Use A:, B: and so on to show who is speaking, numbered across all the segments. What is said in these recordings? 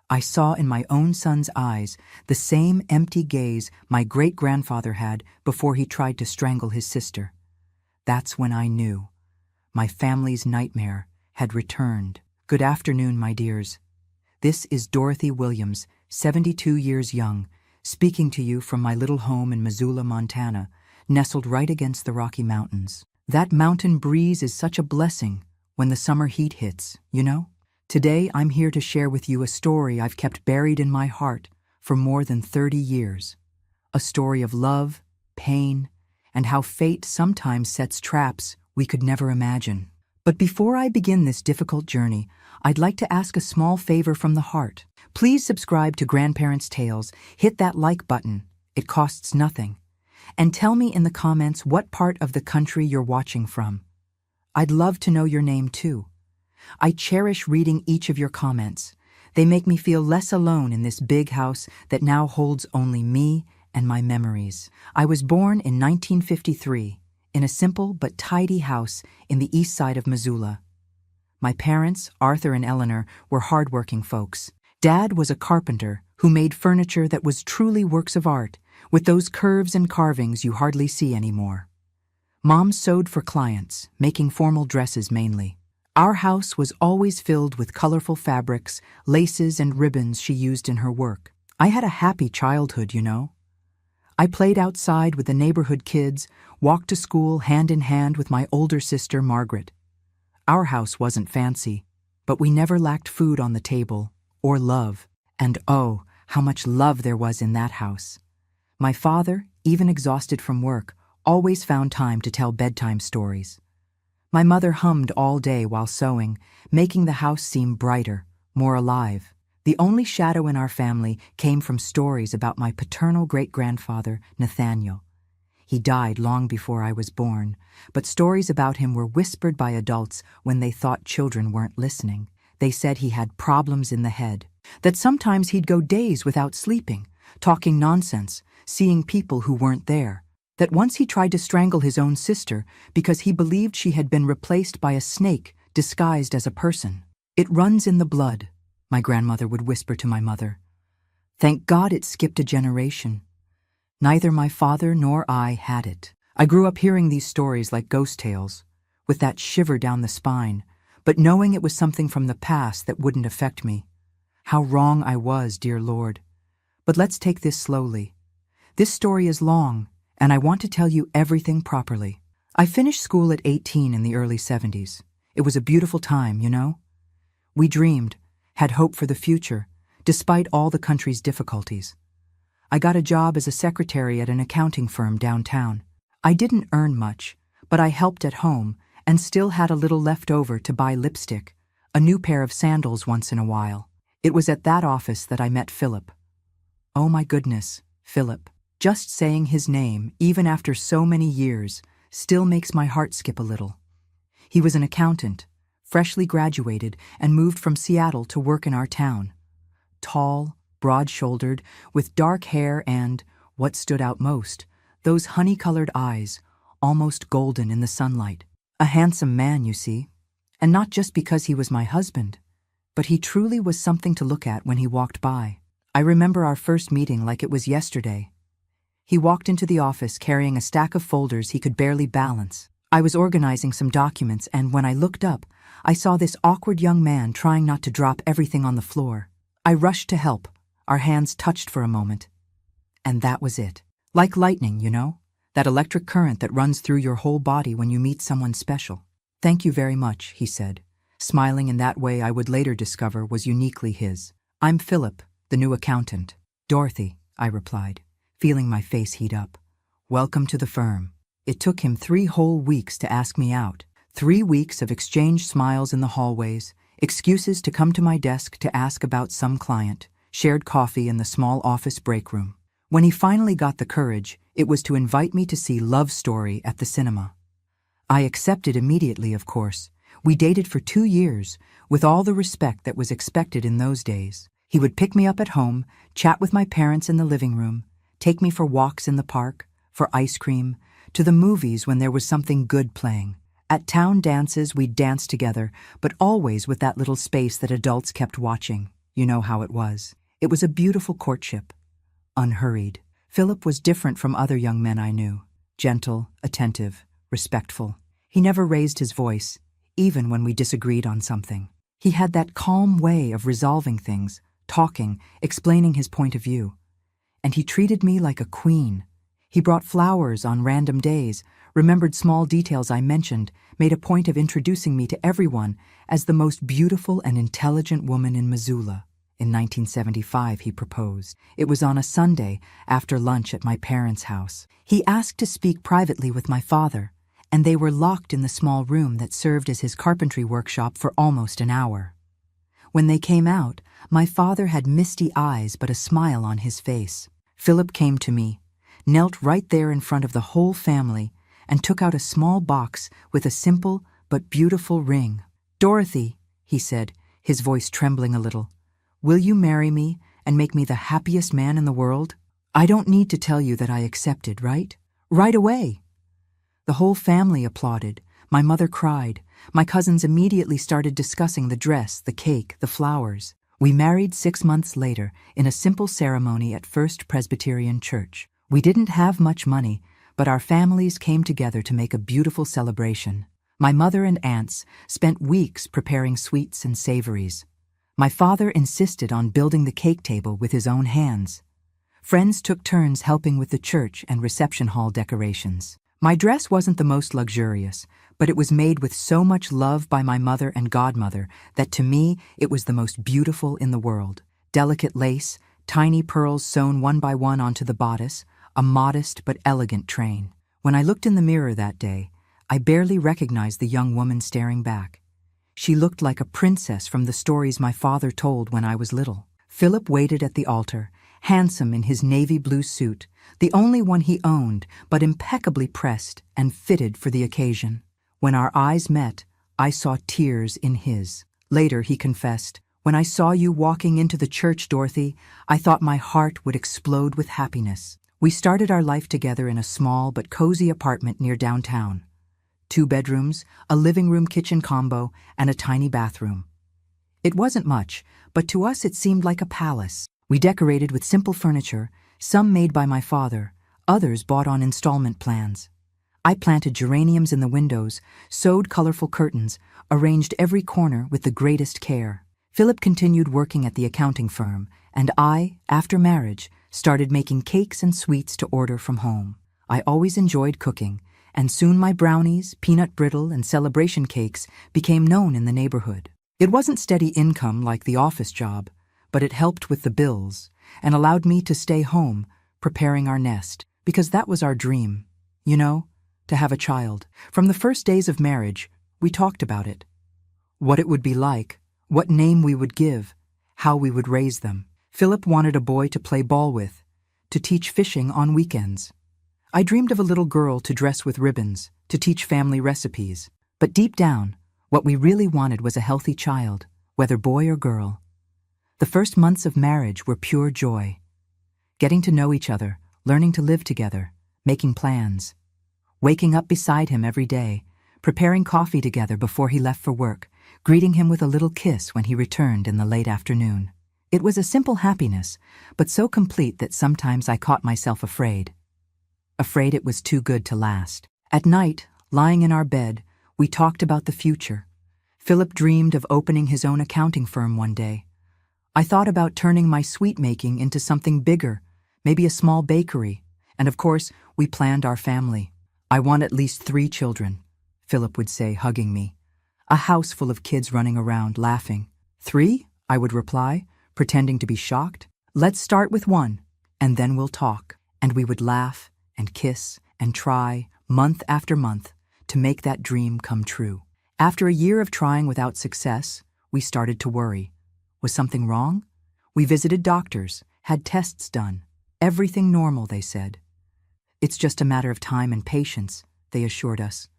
A: I saw in my own son's eyes the same empty gaze my great-grandfather had before he tried to strangle his sister. That's when I knew. My family's nightmare had returned. Good afternoon, my dears. This is Dorothy Williams, 72 years young, speaking to you from my little home in Missoula, Montana, nestled right against the Rocky Mountains. That mountain breeze is such a blessing when the summer heat hits, you know? Today I'm here to share with you a story I've kept buried in my heart for more than 30 years. A story of love, pain, and how fate sometimes sets traps we could never imagine. But before I begin this difficult journey, I'd like to ask a small favor from the heart. Please subscribe to Grandparents' Tales, hit that like button, it costs nothing, and tell me in the comments what part of the country you're watching from. I'd love to know your name too. I cherish reading each of your comments. They make me feel less alone in this big house that now holds only me and my memories. I was born in 1953 in a simple but tidy house in the east side of Missoula. My parents, Arthur and Eleanor, were hardworking folks. Dad was a carpenter who made furniture that was truly works of art, with those curves and carvings you hardly see anymore. Mom sewed for clients, making formal dresses mainly. Our house was always filled with colorful fabrics, laces, and ribbons she used in her work. I had a happy childhood, you know. I played outside with the neighborhood kids, walked to school hand in hand with my older sister, Margaret. Our house wasn't fancy, but we never lacked food on the table, or love. And oh, how much love there was in that house. My father, even exhausted from work, always found time to tell bedtime stories. My mother hummed all day while sewing, making the house seem brighter, more alive. The only shadow in our family came from stories about my paternal great-grandfather, Nathaniel. He died long before I was born, but stories about him were whispered by adults when they thought children weren't listening. They said he had problems in the head, that sometimes he'd go days without sleeping, talking nonsense, seeing people who weren't there. That once he tried to strangle his own sister because he believed she had been replaced by a snake disguised as a person. "It runs in the blood," my grandmother would whisper to my mother. Thank God it skipped a generation. Neither my father nor I had it. I grew up hearing these stories like ghost tales, with that shiver down the spine, but knowing it was something from the past that wouldn't affect me. How wrong I was, dear Lord. But let's take this slowly. This story is long, and I want to tell you everything properly. I finished school at 18 in the early 70s. It was a beautiful time, you know? We dreamed, had hope for the future, despite all the country's difficulties. I got a job as a secretary at an accounting firm downtown. I didn't earn much, but I helped at home and still had a little left over to buy lipstick, a new pair of sandals once in a while. It was at that office that I met Philip. Oh my goodness, Philip. Just saying his name, even after so many years, still makes my heart skip a little. He was an accountant, freshly graduated, and moved from Seattle to work in our town. Tall, broad-shouldered, with dark hair and, what stood out most, those honey-colored eyes, almost golden in the sunlight. A handsome man, you see. And not just because he was my husband, but he truly was something to look at when he walked by. I remember our first meeting like it was yesterday. He walked into the office carrying a stack of folders he could barely balance. I was organizing some documents, and when I looked up, I saw this awkward young man trying not to drop everything on the floor. I rushed to help. Our hands touched for a moment. And that was it. Like lightning, you know? That electric current that runs through your whole body when you meet someone special. "Thank you very much," he said, smiling in that way I would later discover was uniquely his. "I'm Philip, the new accountant." "Dorothy," I replied, feeling my face heat up. "Welcome to the firm." It took him 3 whole weeks to ask me out. 3 weeks of exchanged smiles in the hallways, excuses to come to my desk to ask about some client, shared coffee in the small office break room. When he finally got the courage, it was to invite me to see Love Story at the cinema. I accepted immediately, of course. We dated for 2 years, with all the respect that was expected in those days. He would pick me up at home, chat with my parents in the living room, take me for walks in the park, for ice cream, to the movies when there was something good playing. At town dances, we'd dance together, but always with that little space that adults kept watching. You know how it was. It was a beautiful courtship, unhurried. Philip was different from other young men I knew. Gentle, attentive, respectful. He never raised his voice, even when we disagreed on something. He had that calm way of resolving things, talking, explaining his point of view. And he treated me like a queen. He brought flowers on random days, remembered small details I mentioned, made a point of introducing me to everyone as the most beautiful and intelligent woman in Missoula. In 1975, he proposed. It was on a Sunday, after lunch at my parents' house. He asked to speak privately with my father, and they were locked in the small room that served as his carpentry workshop for almost an hour. When they came out, my father had misty eyes but a smile on his face. Philip came to me, knelt right there in front of the whole family, and took out a small box with a simple but beautiful ring. "Dorothy," he said, his voice trembling a little, "will you marry me and make me the happiest man in the world?" I don't need to tell you that I accepted, right? Right away. The whole family applauded. My mother cried. My cousins immediately started discussing the dress, the cake, the flowers. We married 6 months later in a simple ceremony at First Presbyterian Church. We didn't have much money, but our families came together to make a beautiful celebration. My mother and aunts spent weeks preparing sweets and savories. My father insisted on building the cake table with his own hands. Friends took turns helping with the church and reception hall decorations. My dress wasn't the most luxurious, but it was made with so much love by my mother and godmother that to me it was the most beautiful in the world. Delicate lace, tiny pearls sewn one by one onto the bodice, a modest but elegant train. When I looked in the mirror that day, I barely recognized the young woman staring back. She looked like a princess from the stories my father told when I was little. Philip waited at the altar, handsome in his navy blue suit, the only one he owned, but impeccably pressed and fitted for the occasion. When our eyes met, I saw tears in his. Later, he confessed, "When I saw you walking into the church, Dorothy, I thought my heart would explode with happiness." We started our life together in a small but cozy apartment near downtown. 2 bedrooms, a living room kitchen combo, and a tiny bathroom. It wasn't much, but to us it seemed like a palace. We decorated with simple furniture, some made by my father, others bought on installment plans. I planted geraniums in the windows, sewed colorful curtains, arranged every corner with the greatest care. Philip continued working at the accounting firm, and I, after marriage, started making cakes and sweets to order from home. I always enjoyed cooking, and soon my brownies, peanut brittle, and celebration cakes became known in the neighborhood. It wasn't steady income like the office job, but it helped with the bills and allowed me to stay home, preparing our nest, because that was our dream, to have a child. From the first days of marriage, we talked about it. What it would be like, what name we would give, how we would raise them. Philip wanted a boy to play ball with, to teach fishing on weekends. I dreamed of a little girl to dress with ribbons, to teach family recipes. But deep down, what we really wanted was a healthy child, whether boy or girl. The first months of marriage were pure joy. Getting to know each other, learning to live together, making plans. Waking up beside him every day, preparing coffee together before he left for work, greeting him with a little kiss when he returned in the late afternoon. It was a simple happiness, but so complete that sometimes I caught myself afraid. Afraid it was too good to last. At night, lying in our bed, we talked about the future. Philip dreamed of opening his own accounting firm one day. I thought about turning my sweet making into something bigger, maybe a small bakery, and of course, we planned our family. "I want at least 3 children," Philip would say, hugging me. A house full of kids running around, laughing. "3?" I would reply, pretending to be shocked. "Let's start with 1, and then we'll talk." And we would laugh and kiss and try, month after month, to make that dream come true. After a year of trying without success, we started to worry. Was something wrong? We visited doctors, had tests done. Everything normal, they said. "It's just a matter of time and patience," they assured us.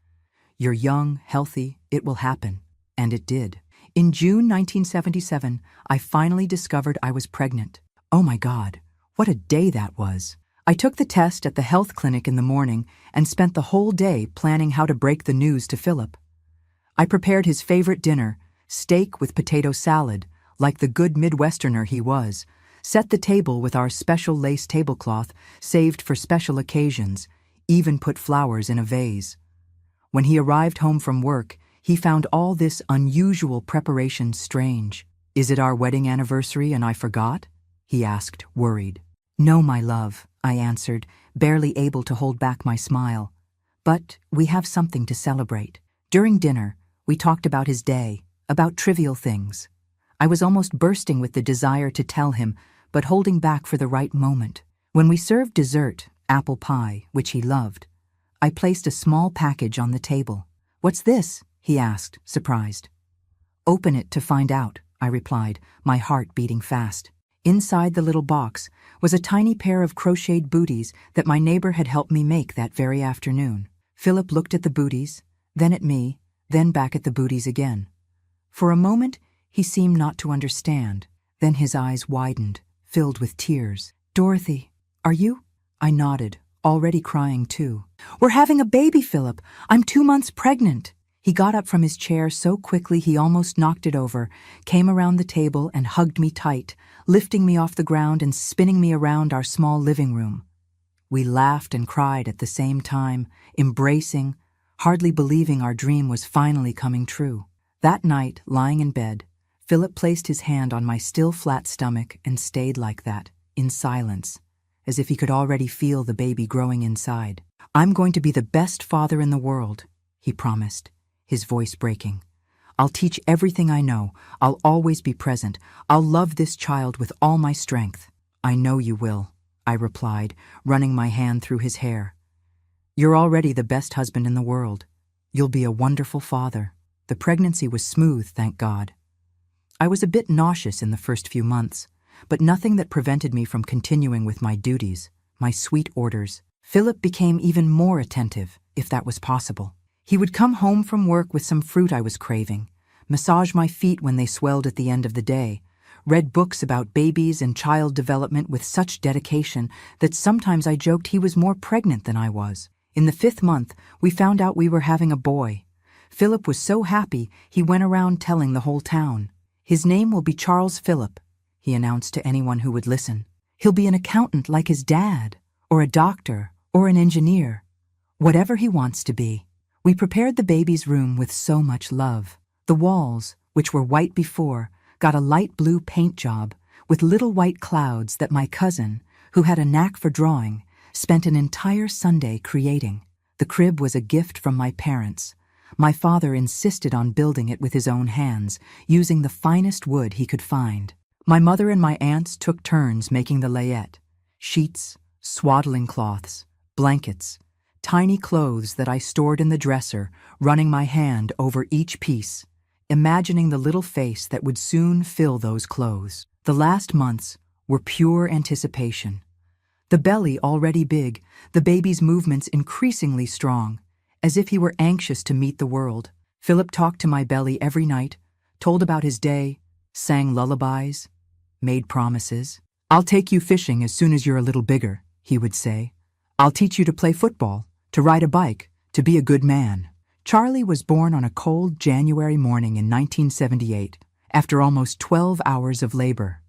A: "You're young, healthy, it will happen." And it did. In June 1977, I finally discovered I was pregnant. Oh my God, what a day that was. I took the test at the health clinic in the morning and spent the whole day planning how to break the news to Philip. I prepared his favorite dinner, steak with potato salad, like the good Midwesterner he was, set the table with our special lace tablecloth saved for special occasions, even put flowers in a vase. When he arrived home from work, he found all this unusual preparation strange. "Is it our wedding anniversary and I forgot?" he asked, worried. "No, my love," I answered, barely able to hold back my smile. "But we have something to celebrate." During dinner, we talked about his day, about trivial things. I was almost bursting with the desire to tell him, but holding back for the right moment. When we served dessert, apple pie, which he loved, I placed a small package on the table. "What's this?" he asked, surprised. "Open it to find out," I replied, my heart beating fast. Inside the little box was a tiny pair of crocheted booties that my neighbor had helped me make that very afternoon. Philip looked at the booties, then at me, then back at the booties again. For a moment, he seemed not to understand. Then his eyes widened, filled with tears. "Dorothy, are you?" I nodded, already crying too. "We're having a baby, Philip. I'm 2 months pregnant." He got up from his chair so quickly he almost knocked it over, came around the table and hugged me tight, lifting me off the ground and spinning me around our small living room. We laughed and cried at the same time, embracing, hardly believing our dream was finally coming true. That night, lying in bed, Philip placed his hand on my still flat stomach and stayed like that, in silence, as if he could already feel the baby growing inside. "I'm going to be the best father in the world," he promised, his voice breaking. "I'll teach everything I know. I'll always be present. I'll love this child with all my strength." "I know you will," I replied, running my hand through his hair. "You're already the best husband in the world. You'll be a wonderful father." The pregnancy was smooth, thank God. I was a bit nauseous in the first few months, but nothing that prevented me from continuing with my duties, my sweet orders. Philip became even more attentive, if that was possible. He would come home from work with some fruit I was craving, massage my feet when they swelled at the end of the day, read books about babies and child development with such dedication that sometimes I joked he was more pregnant than I was. In the 5th month, we found out we were having a boy. Philip was so happy he went around telling the whole town. "His name will be Charles Philip," he announced to anyone who would listen. "He'll be an accountant like his dad, or a doctor, or an engineer. Whatever he wants to be." We prepared the baby's room with so much love. The walls, which were white before, got a light blue paint job with little white clouds that my cousin, who had a knack for drawing, spent an entire Sunday creating. The crib was a gift from my parents. My father insisted on building it with his own hands, using the finest wood he could find. My mother and my aunts took turns making the layette: sheets, swaddling cloths, blankets, tiny clothes that I stored in the dresser, running my hand over each piece, imagining the little face that would soon fill those clothes. The last months were pure anticipation. The belly already big, the baby's movements increasingly strong, as if he were anxious to meet the world. Philip talked to my belly every night, told about his day, sang lullabies, made promises. "I'll take you fishing as soon as you're a little bigger," he would say. "I'll teach you to play football, to ride a bike, to be a good man." Charlie was born on a cold January morning in 1978, after almost 12 hours of labor.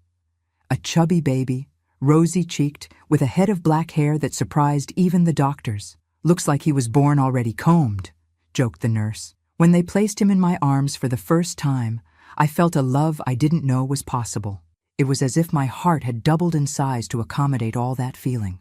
A: A chubby baby, rosy-cheeked, with a head of black hair that surprised even the doctors. "Looks like he was born already combed," joked the nurse. When they placed him in my arms for the first time, I felt a love I didn't know was possible. It was as if my heart had doubled in size to accommodate all that feeling.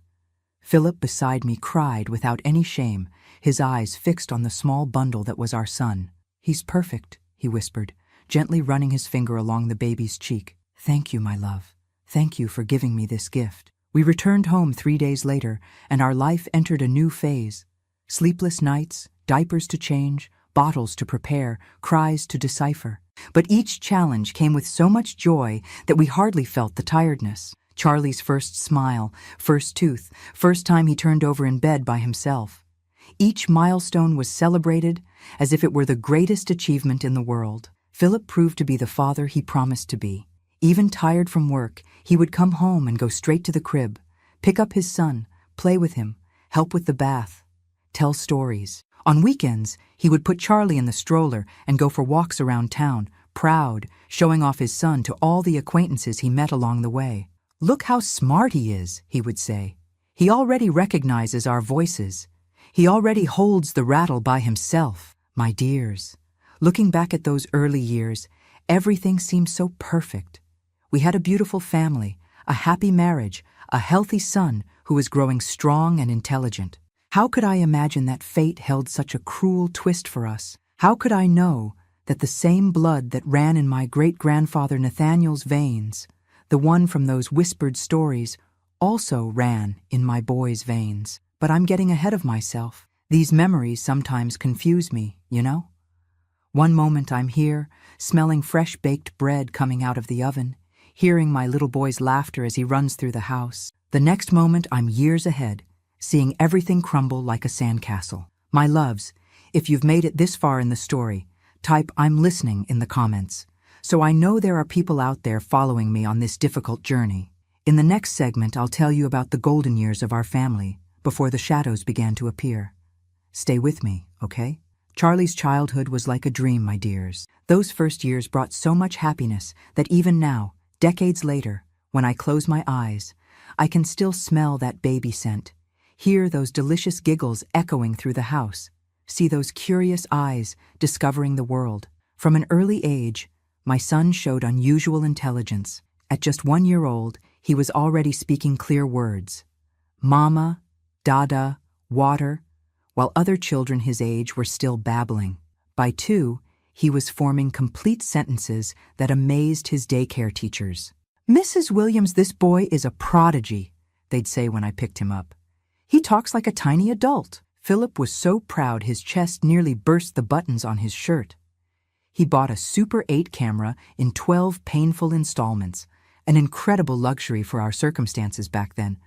A: Philip beside me cried without any shame, his eyes fixed on the small bundle that was our son. "He's perfect," he whispered, gently running his finger along the baby's cheek. "Thank you, my love. Thank you for giving me this gift." We returned home 3 days later, and our life entered a new phase. Sleepless nights, diapers to change, bottles to prepare, cries to decipher. But each challenge came with so much joy that we hardly felt the tiredness. Charlie's first smile, first tooth, first time he turned over in bed by himself. Each milestone was celebrated as if it were the greatest achievement in the world. Philip proved to be the father he promised to be. Even tired from work, he would come home and go straight to the crib, pick up his son, play with him, help with the bath, tell stories. On weekends, he would put Charlie in the stroller and go for walks around town, proud, showing off his son to all the acquaintances he met along the way. "Look how smart he is," he would say. "He already recognizes our voices. He already holds the rattle by himself." My dears, looking back at those early years, everything seemed so perfect. We had a beautiful family, a happy marriage, a healthy son who was growing strong and intelligent. How could I imagine that fate held such a cruel twist for us? How could I know that the same blood that ran in my great-grandfather Nathaniel's veins, the one from those whispered stories, also ran in my boy's veins? But I'm getting ahead of myself. These memories sometimes confuse me, you know? One moment I'm here, smelling fresh baked bread coming out of the oven, hearing my little boy's laughter as he runs through the house. The next moment I'm years ahead, seeing everything crumble like a sandcastle. My loves, if you've made it this far in the story, type "I'm listening" in the comments, so I know there are people out there following me on this difficult journey. In the next segment, I'll tell you about the golden years of our family, before the shadows began to appear. Stay with me, okay? Charlie's childhood was like a dream, my dears. Those first years brought so much happiness that even now, decades later, when I close my eyes, I can still smell that baby scent, hear those delicious giggles echoing through the house, see those curious eyes discovering the world. From an early age, my son showed unusual intelligence. At just 1 year old, he was already speaking clear words. Mama, Dada, water, while other children his age were still babbling. By 2, he was forming complete sentences that amazed his daycare teachers. "Mrs. Williams, this boy is a prodigy," they'd say when I picked him up. "He talks like a tiny adult." Philip was so proud his chest nearly burst the buttons on his shirt. He bought a Super 8 camera in 12 painful installments, an incredible luxury for our circumstances back then,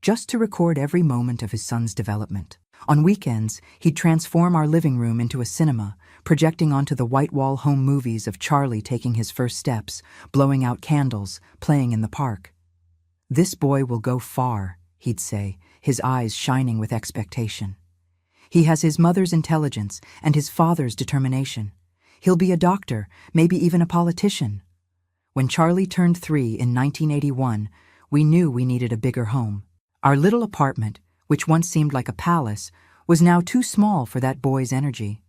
A: just to record every moment of his son's development. On weekends, he'd transform our living room into a cinema, projecting onto the white wall home movies of Charlie taking his first steps, blowing out candles, playing in the park. "This boy will go far," he'd say, his eyes shining with expectation. "He has his mother's intelligence and his father's determination. He'll be a doctor, maybe even a politician." When Charlie turned 3 in 1981, we knew we needed a bigger home. Our little apartment, which once seemed like a palace, was now too small for that boy's energy.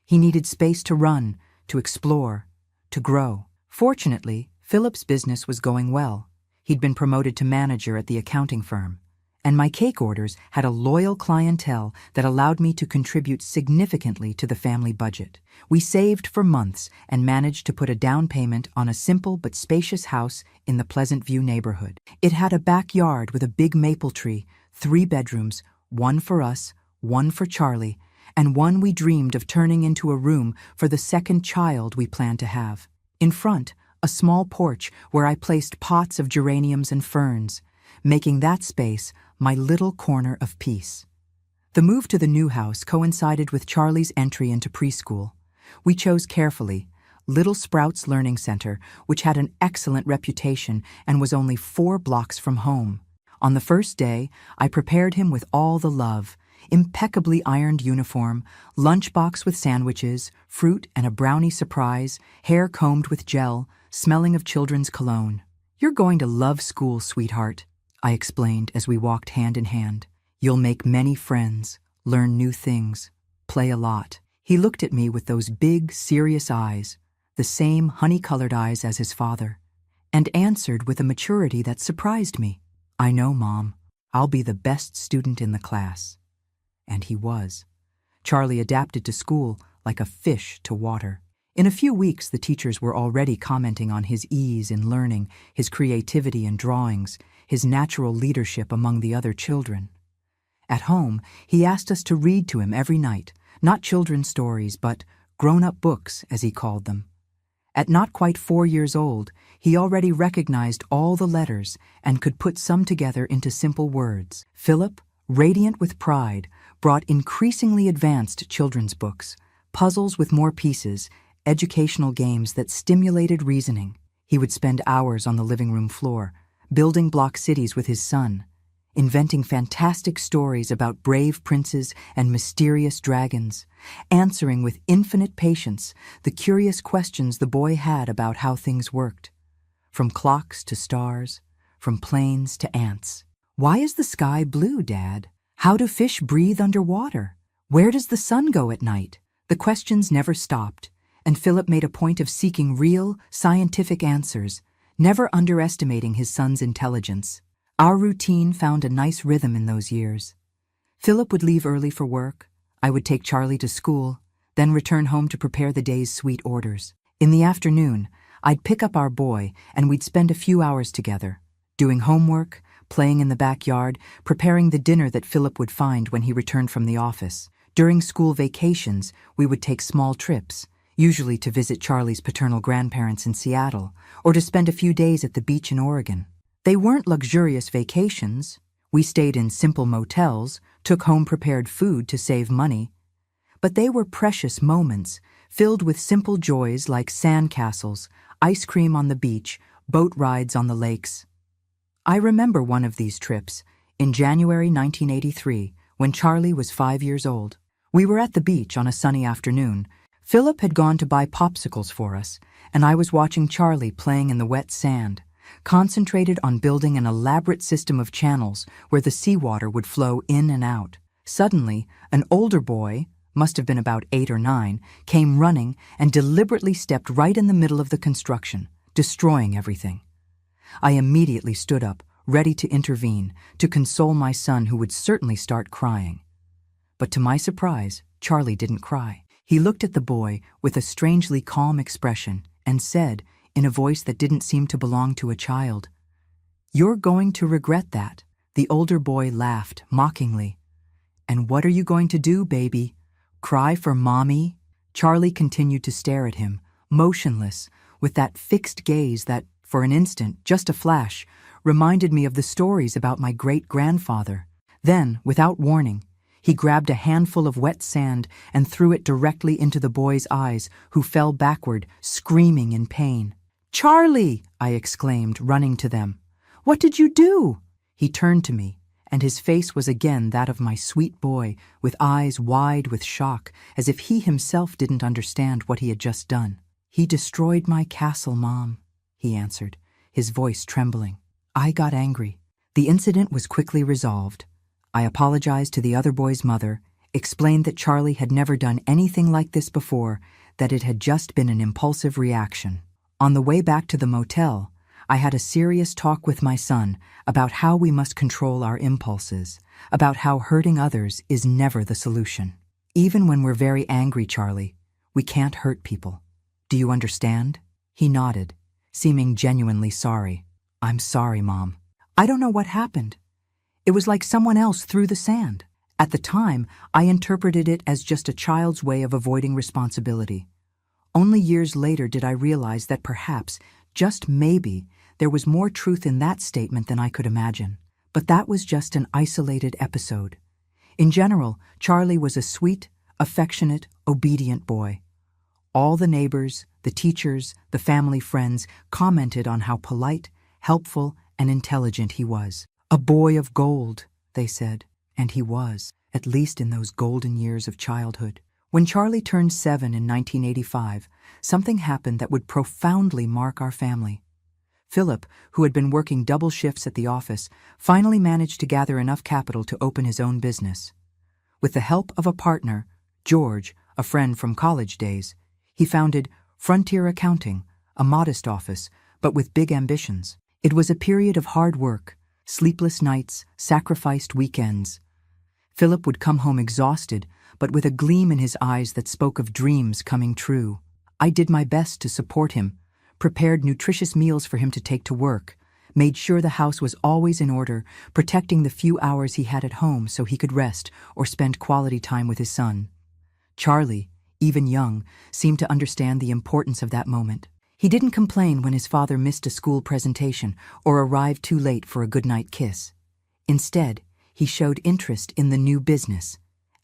A: He needed space to run, to explore, to grow. Fortunately, Philip's business was going well. He'd been promoted to manager at the accounting firm, and my cake orders had a loyal clientele that allowed me to contribute significantly to the family budget. We saved for months and managed to put a down payment on a simple but spacious house in the Pleasant View neighborhood. It had a backyard with a big maple tree, 3 bedrooms, 1 for us, 1 for Charlie, and 1 we dreamed of turning into a room for the second child we planned to have. In front, a small porch where I placed pots of geraniums and ferns, making that space my little corner of peace. The move to the new house coincided with Charlie's entry into preschool. We chose carefully Little Sprouts Learning Center, which had an excellent reputation and was only 4 blocks from home. On the first day, I prepared him with all the love: impeccably ironed uniform, lunchbox with sandwiches, fruit and a brownie surprise, hair combed with gel, smelling of children's cologne. "You're going to love school, sweetheart," I explained as we walked hand in hand. "You'll make many friends, learn new things, play a lot." He looked at me with those big, serious eyes, the same honey-colored eyes as his father, and answered with a maturity that surprised me. "I know, Mom. I'll be the best student in the class." And he was. Charlie adapted to school like a fish to water. In a few weeks, the teachers were already commenting on his ease in learning, his creativity in drawings, his natural leadership among the other children. At home, he asked us to read to him every night, not children's stories, but grown-up books, as he called them. At not quite 4 years old, he already recognized all the letters and could put some together into simple words. Philip, radiant with pride, brought increasingly advanced children's books, puzzles with more pieces, educational games that stimulated reasoning. He would spend hours on the living room floor, building block cities with his son, inventing fantastic stories about brave princes and mysterious dragons, answering with infinite patience the curious questions the boy had about how things worked. From clocks to stars, from planes to ants. Why is the sky blue, Dad? How do fish breathe underwater? Where does the sun go at night? The questions never stopped, and Philip made a point of seeking real, scientific answers, never underestimating his son's intelligence. Our routine found a nice rhythm in those years. Philip would leave early for work, I would take Charlie to school, then return home to prepare the day's sweet orders. In the afternoon, I'd pick up our boy and we'd spend a few hours together, doing homework, playing in the backyard, preparing the dinner that Philip would find when he returned from the office. During school vacations, we would take small trips, usually to visit Charlie's paternal grandparents in Seattle, or to spend a few days at the beach in Oregon. They weren't luxurious vacations. We stayed in simple motels, took home-prepared food to save money. But they were precious moments, filled with simple joys like sandcastles, ice cream on the beach, boat rides on the lakes. I remember one of these trips, in January 1983, when Charlie was 5 years old. We were at the beach on a sunny afternoon. Philip had gone to buy popsicles for us, and I was watching Charlie playing in the wet sand, concentrated on building an elaborate system of channels where the seawater would flow in and out. Suddenly, an older boy, must have been about 8 or 9, came running and deliberately stepped right in the middle of the construction, destroying everything. I immediately stood up, ready to intervene, to console my son who would certainly start crying. But to my surprise, Charlie didn't cry. He looked at the boy with a strangely calm expression and said, in a voice that didn't seem to belong to a child, "You're going to regret that." The older boy laughed mockingly. "And what are you going to do, baby? Cry for mommy?" Charlie continued to stare at him, motionless, with that fixed gaze that, for an instant, just a flash, reminded me of the stories about my great-grandfather. Then, without warning, he grabbed a handful of wet sand and threw it directly into the boy's eyes, who fell backward, screaming in pain. "Charlie!" I exclaimed, running to them. "What did you do?" He turned to me, and his face was again that of my sweet boy, with eyes wide with shock, as if he himself didn't understand what he had just done. "He destroyed my castle, Mom," he answered, his voice trembling. I got angry. The incident was quickly resolved. I apologized to the other boy's mother, explained that Charlie had never done anything like this before, that it had just been an impulsive reaction. On the way back to the motel, I had a serious talk with my son about how we must control our impulses, about how hurting others is never the solution. Even when we're very angry, Charlie, we can't hurt people. Do you understand? He nodded, seeming genuinely sorry. "I'm sorry, Mom. I don't know what happened. It was like someone else threw the sand." At the time, I interpreted it as just a child's way of avoiding responsibility. Only years later did I realize that perhaps, just maybe, there was more truth in that statement than I could imagine. But that was just an isolated episode. In general, Charlie was a sweet, affectionate, obedient boy. All the neighbors, the teachers, the family friends commented on how polite, helpful, and intelligent he was. "A boy of gold," they said, and he was, at least in those golden years of childhood. When Charlie turned 7 in 1985, something happened that would profoundly mark our family. Philip, who had been working double shifts at the office, finally managed to gather enough capital to open his own business. With the help of a partner, George, a friend from college days, he founded Frontier Accounting, a modest office, but with big ambitions. It was a period of hard work, sleepless nights, sacrificed weekends. Philip would come home exhausted, but with a gleam in his eyes that spoke of dreams coming true. I did my best to support him, prepared nutritious meals for him to take to work, made sure the house was always in order, protecting the few hours he had at home so he could rest or spend quality time with his son. Charlie, even young, seemed to understand the importance of that moment. He didn't complain when his father missed a school presentation or arrived too late for a goodnight kiss. Instead, he showed interest in the new business,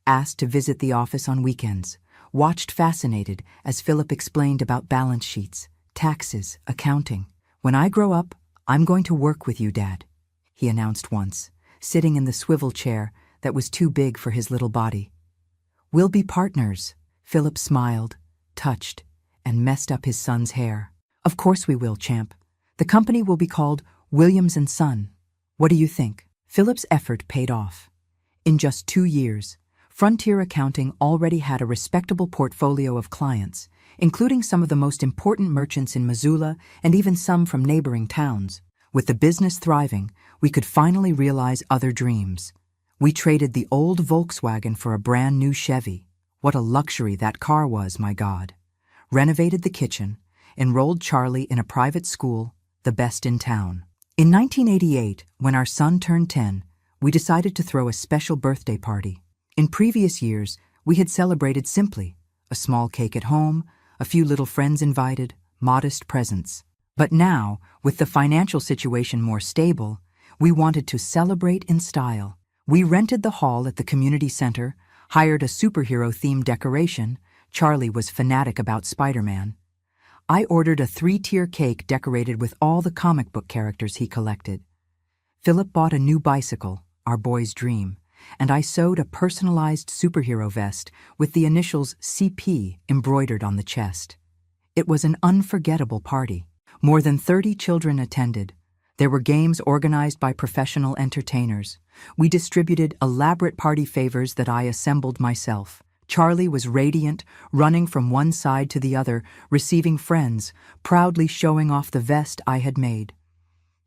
A: asked to visit the office on weekends, watched fascinated as Philip explained about balance sheets, taxes, accounting. "When I grow up, I'm going to work with you, Dad," he announced once, sitting in the swivel chair that was too big for his little body. "We'll be partners," Philip smiled, touched, and messed up his son's hair. "Of course we will, champ. The company will be called Williams & Son. What do you think?" Philip's effort paid off. In just 2 years, Frontier Accounting already had a respectable portfolio of clients, including some of the most important merchants in Missoula and even some from neighboring towns. With the business thriving, we could finally realize other dreams. We traded the old Volkswagen for a brand new Chevy. What a luxury that car was, my God. Renovated the kitchen, enrolled Charlie in a private school, the best in town. In 1988, when our son turned 10, we decided to throw a special birthday party. In previous years, we had celebrated simply: a small cake at home, a few little friends invited, modest presents. But now, with the financial situation more stable, we wanted to celebrate in style. We rented the hall at the community center, hired a superhero-themed decoration. Charlie was fanatic about Spider-Man. I ordered a 3-tier cake decorated with all the comic book characters he collected. Philip bought a new bicycle, our boy's dream, and I sewed a personalized superhero vest with the initials CP embroidered on the chest. It was an unforgettable party. More than 30 children attended. There were games organized by professional entertainers. We distributed elaborate party favors that I assembled myself. Charlie was radiant, running from one side to the other, receiving friends, proudly showing off the vest I had made.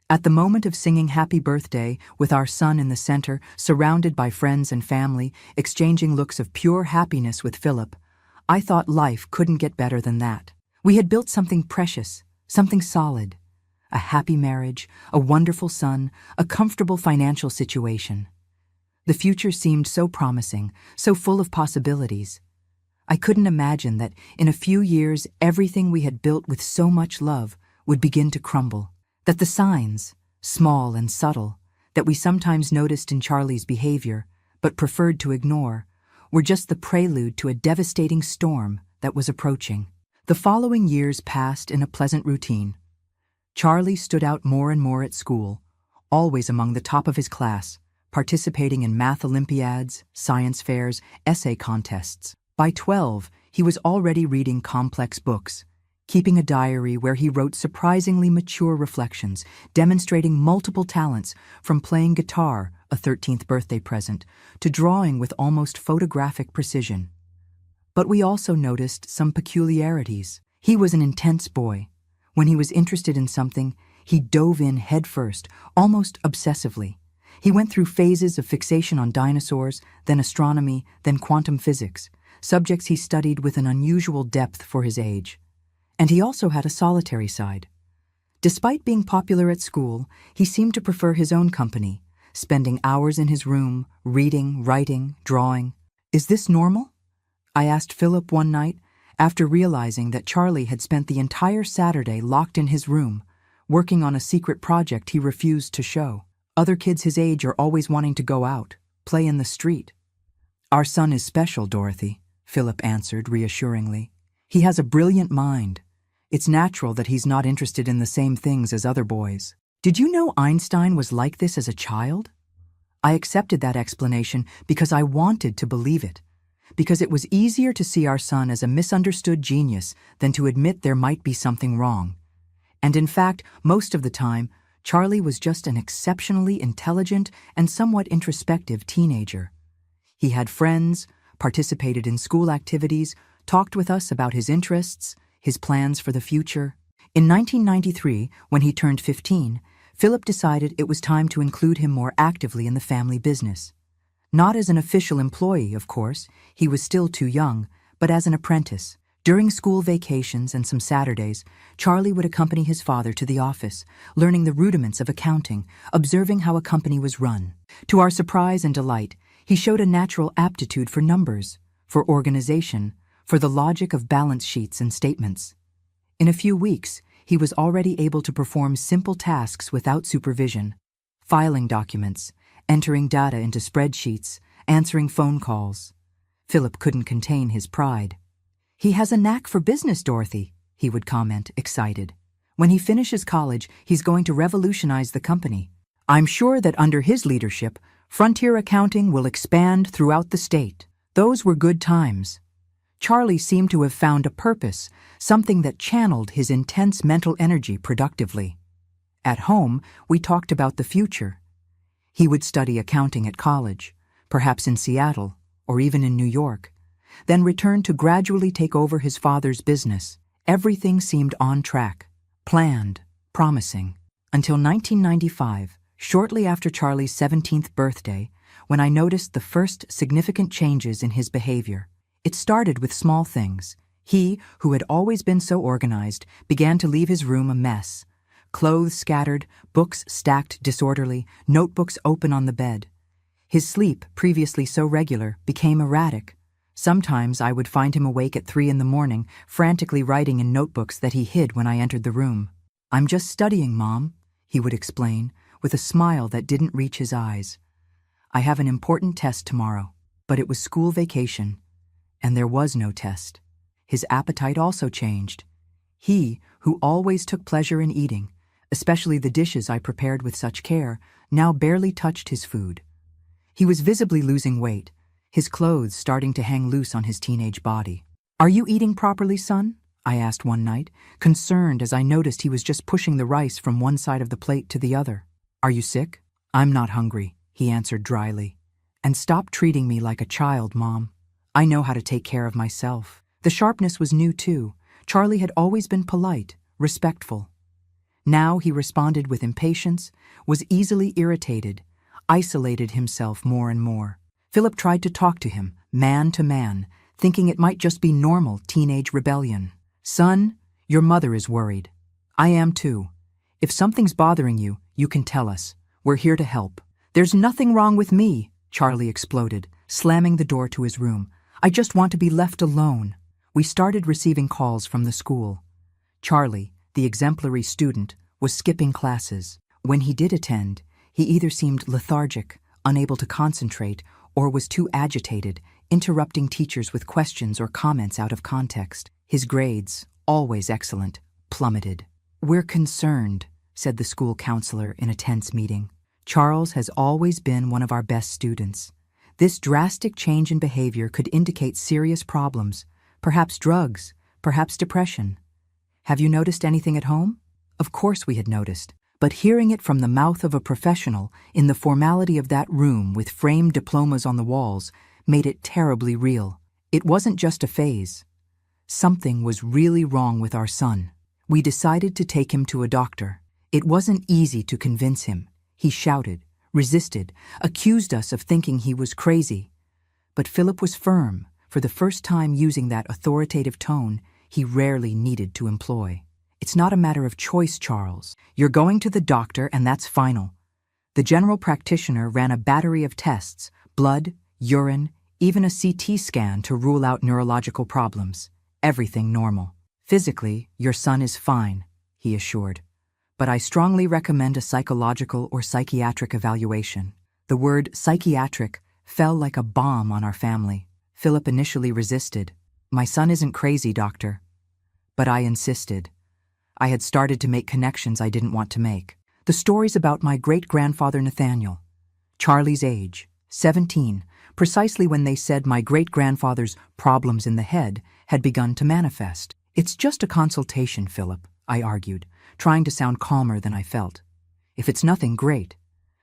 A: At the moment of singing Happy Birthday, with our son in the center, surrounded by friends and family, exchanging looks of pure happiness with Philip, I thought life couldn't get better than that. We had built something precious, something solid. A happy marriage, a wonderful son, a comfortable financial situation. The future seemed so promising, so full of possibilities. I couldn't imagine that in a few years everything we had built with so much love would begin to crumble. That the signs, small and subtle, that we sometimes noticed in Charlie's behavior, but preferred to ignore, were just the prelude to a devastating storm that was approaching. The following years passed in a pleasant routine. Charlie stood out more and more at school, always among the top of his class, participating in math Olympiads, science fairs, essay contests. By 12, he was already reading complex books, keeping a diary where he wrote surprisingly mature reflections, demonstrating multiple talents, from playing guitar, a 13th birthday present, to drawing with almost photographic precision. But we also noticed some peculiarities. He was an intense boy. When he was interested in something, he dove in headfirst, almost obsessively. He went through phases of fixation on dinosaurs, then astronomy, then quantum physics, subjects he studied with an unusual depth for his age. And he also had a solitary side. Despite being popular at school, he seemed to prefer his own company, spending hours in his room, reading, writing, drawing. "Is this normal?" I asked Philip one night, after realizing that Charlie had spent the entire Saturday locked in his room, working on a secret project he refused to show. "Other kids his age are always wanting to go out, play in the street." "Our son is special, Dorothy," Philip answered reassuringly. "He has a brilliant mind. It's natural that he's not interested in the same things as other boys." "Did you know Einstein was like this as a child?" I accepted that explanation because I wanted to believe it, because it was easier to see our son as a misunderstood genius than to admit there might be something wrong. And in fact, most of the time, Charlie was just an exceptionally intelligent and somewhat introspective teenager. He had friends, participated in school activities, talked with us about his interests, his plans for the future. In 1993, when he turned 15, Philip decided it was time to include him more actively in the family business. Not as an official employee, of course, he was still too young, but as an apprentice. During school vacations and some Saturdays, Charlie would accompany his father to the office, learning the rudiments of accounting, observing how a company was run. To our surprise and delight, he showed a natural aptitude for numbers, for organization, for the logic of balance sheets and statements. In a few weeks, he was already able to perform simple tasks without supervision: filing documents, entering data into spreadsheets, answering phone calls. Philip couldn't contain his pride. "He has a knack for business, Dorothy," he would comment, excited. "When he finishes college, he's going to revolutionize the company. I'm sure that under his leadership, frontier accounting will expand throughout the state. Those were good times. Charlie seemed to have found a purpose, something that channeled his intense mental energy productively. At home, we talked about the future. He would study accounting at college, perhaps in Seattle or even in New York, then return to gradually take over his father's business. Everything seemed on track, planned, promising, until 1995, shortly after Charlie's 17th birthday, when I noticed the first significant changes in his behavior. It started with small things. He, who had always been so organized, began to leave his room a mess. Clothes scattered, books stacked disorderly, notebooks open on the bed. His sleep, previously so regular, became erratic. Sometimes I would find him awake at 3 a.m, frantically writing in notebooks that he hid when I entered the room. "I'm just studying, Mom," he would explain, with a smile that didn't reach his eyes. "I have an important test tomorrow." But it was school vacation, and there was no test. His appetite also changed. He, who always took pleasure in eating, especially the dishes I prepared with such care, now barely touched his food. He was visibly losing weight, his clothes starting to hang loose on his teenage body. "Are you eating properly, son?" I asked one night, concerned as I noticed he was just pushing the rice from one side of the plate to the other. "Are you sick?" "I'm not hungry," he answered dryly. "And stop treating me like a child, Mom. I know how to take care of myself." The sharpness was new, too. Charlie had always been polite, respectful. Now he responded with impatience, was easily irritated, isolated himself more and more. Philip tried to talk to him, man to man, thinking it might just be normal teenage rebellion. "Son, your mother is worried. I am too. If something's bothering you, you can tell us. We're here to help." "There's nothing wrong with me," Charlie exploded, slamming the door to his room. "I just want to be left alone." We started receiving calls from the school. Charlie, the exemplary student, was skipping classes. When he did attend, he either seemed lethargic, unable to concentrate, or was too agitated, interrupting teachers with questions or comments out of context. His grades, always excellent, plummeted. "We're concerned," said the school counselor in a tense meeting. "Charles has always been one of our best students. This drastic change in behavior could indicate serious problems, perhaps drugs, perhaps depression. Have you noticed anything at home?" Of course we had noticed, but hearing it from the mouth of a professional in the formality of that room with framed diplomas on the walls made it terribly real. It wasn't just a phase. Something was really wrong with our son. We decided to take him to a doctor. It wasn't easy to convince him. He shouted, resisted, accused us of thinking he was crazy. But Philip was firm, for the first time using that authoritative tone he rarely needed to employ. "It's not a matter of choice, Charles. You're going to the doctor and that's final." The general practitioner ran a battery of tests, blood, urine, even a CT scan to rule out neurological problems. Everything normal. "Physically, your son is fine," he assured. "But I strongly recommend a psychological or psychiatric evaluation." The word psychiatric fell like a bomb on our family. Philip initially resisted. "My son isn't crazy, doctor." But I insisted. I had started to make connections I didn't want to make. The stories about my great-grandfather Nathaniel. Charlie's age, 17, precisely when they said my great-grandfather's problems in the head had begun to manifest. "It's just a consultation, Philip," I argued, trying to sound calmer than I felt. "If it's nothing, great.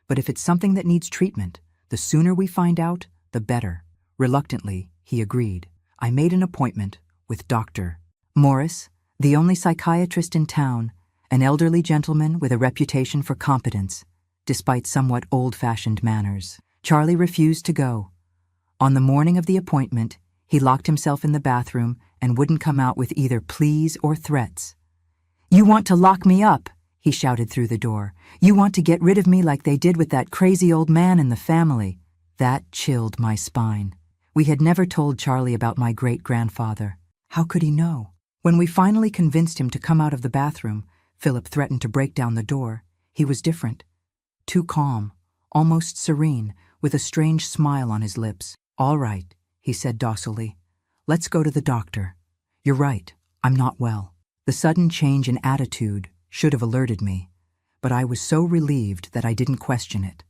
A: But if it's something that needs treatment, the sooner we find out, the better." Reluctantly, he agreed. I made an appointment with Dr. Morris, the only psychiatrist in town, an elderly gentleman with a reputation for competence, despite somewhat old-fashioned manners. Charlie refused to go. On the morning of the appointment, he locked himself in the bathroom and wouldn't come out with either pleas or threats. "You want to lock me up," he shouted through the door. "You want to get rid of me like they did with that crazy old man in the family." That chilled my spine. We had never told Charlie about my great-grandfather. How could he know? When we finally convinced him to come out of the bathroom, Philip threatened to break down the door. He was different. Too calm, almost serene, with a strange smile on his lips. "All right," he said docilely. "Let's go to the doctor. You're right, I'm not well." The sudden change in attitude should have alerted me, but I was so relieved that I didn't question it.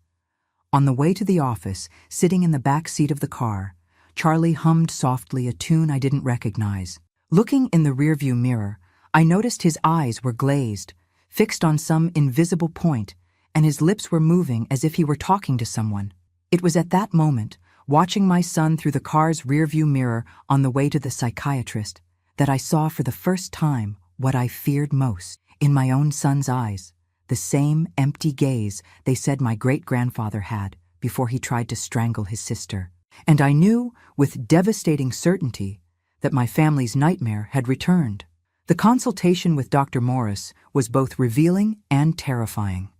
A: On the way to the office, sitting in the back seat of the car, Charlie hummed softly a tune I didn't recognize. Looking in the rearview mirror, I noticed his eyes were glazed, fixed on some invisible point, and his lips were moving as if he were talking to someone. It was at that moment, watching my son through the car's rearview mirror on the way to the psychiatrist, that I saw for the first time what I feared most in my own son's eyes, the same empty gaze they said my great-grandfather had before he tried to strangle his sister. And I knew with devastating certainty that my family's nightmare had returned. The consultation with Dr. Morris was both revealing and terrifying.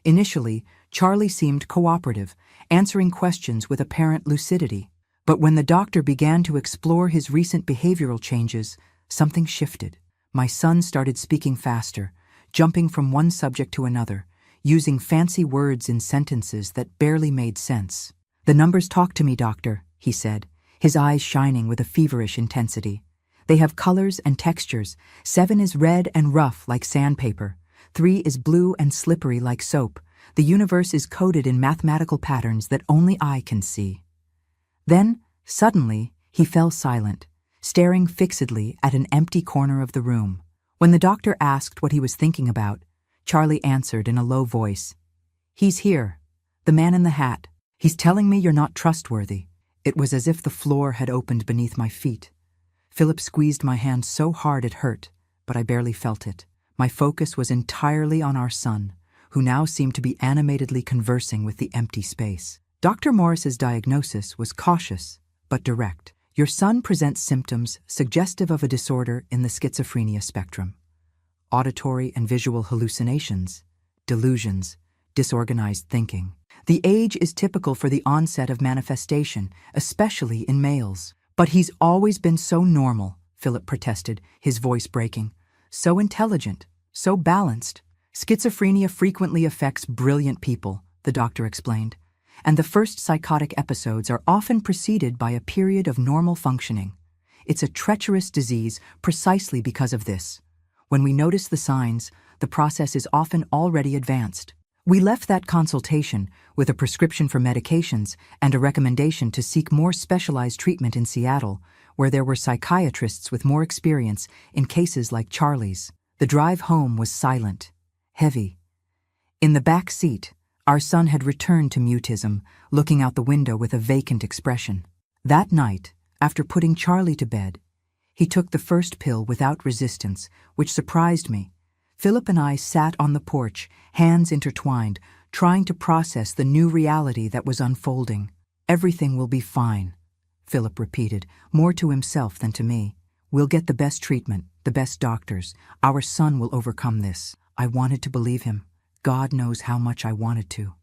A: Initially, Charlie seemed cooperative, answering questions with apparent lucidity. But when the doctor began to explore his recent behavioral changes, something shifted. My son started speaking faster, jumping from one subject to another, using fancy words in sentences that barely made sense. "The numbers talk to me, doctor," he said, his eyes shining with a feverish intensity. "They have colors and textures. 7 is red and rough like sandpaper. 3 is blue and slippery like soap. The universe is coded in mathematical patterns that only I can see." Then, suddenly, he fell silent, staring fixedly at an empty corner of the room. When the doctor asked what he was thinking about, Charlie answered in a low voice, "He's here, the man in the hat. He's telling me you're not trustworthy." It was as if the floor had opened beneath my feet. Philip squeezed my hand so hard it hurt, but I barely felt it. My focus was entirely on our son, who now seemed to be animatedly conversing with the empty space. Dr. Morris's diagnosis was cautious, but direct. "Your son presents symptoms suggestive of a disorder in the schizophrenia spectrum. Auditory and visual hallucinations, delusions, disorganized thinking. The age is typical for the onset of manifestation, especially in males." "But he's always been so normal," Philip protested, his voice breaking. "So intelligent, so balanced." "Schizophrenia frequently affects brilliant people," the doctor explained, "and the first psychotic episodes are often preceded by a period of normal functioning. It's a treacherous disease precisely because of this. When we notice the signs, the process is often already advanced." We left that consultation with a prescription for medications and a recommendation to seek more specialized treatment in Seattle, where there were psychiatrists with more experience in cases like Charlie's. The drive home was silent, heavy. In the back seat, our son had returned to mutism, looking out the window with a vacant expression. That night, after putting Charlie to bed, he took the first pill without resistance, which surprised me. Philip and I sat on the porch, hands intertwined, trying to process the new reality that was unfolding. "Everything will be fine," Philip repeated, more to himself than to me. "We'll get the best treatment, the best doctors. Our son will overcome this." I wanted to believe him. God knows how much I wanted to.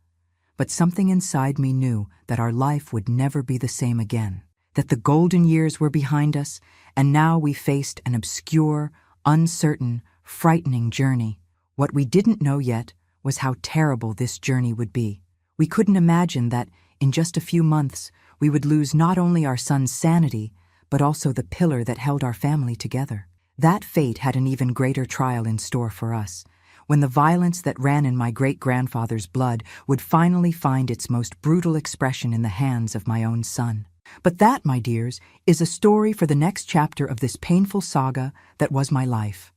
A: But something inside me knew that our life would never be the same again, that the golden years were behind us, and now we faced an obscure, uncertain, frightening journey. What we didn't know yet was how terrible this journey would be. We couldn't imagine that, in just a few months, we would lose not only our son's sanity, but also the pillar that held our family together. That fate had an even greater trial in store for us, when the violence that ran in my great-grandfather's blood would finally find its most brutal expression in the hands of my own son. But that, my dears, is a story for the next chapter of this painful saga that was my life.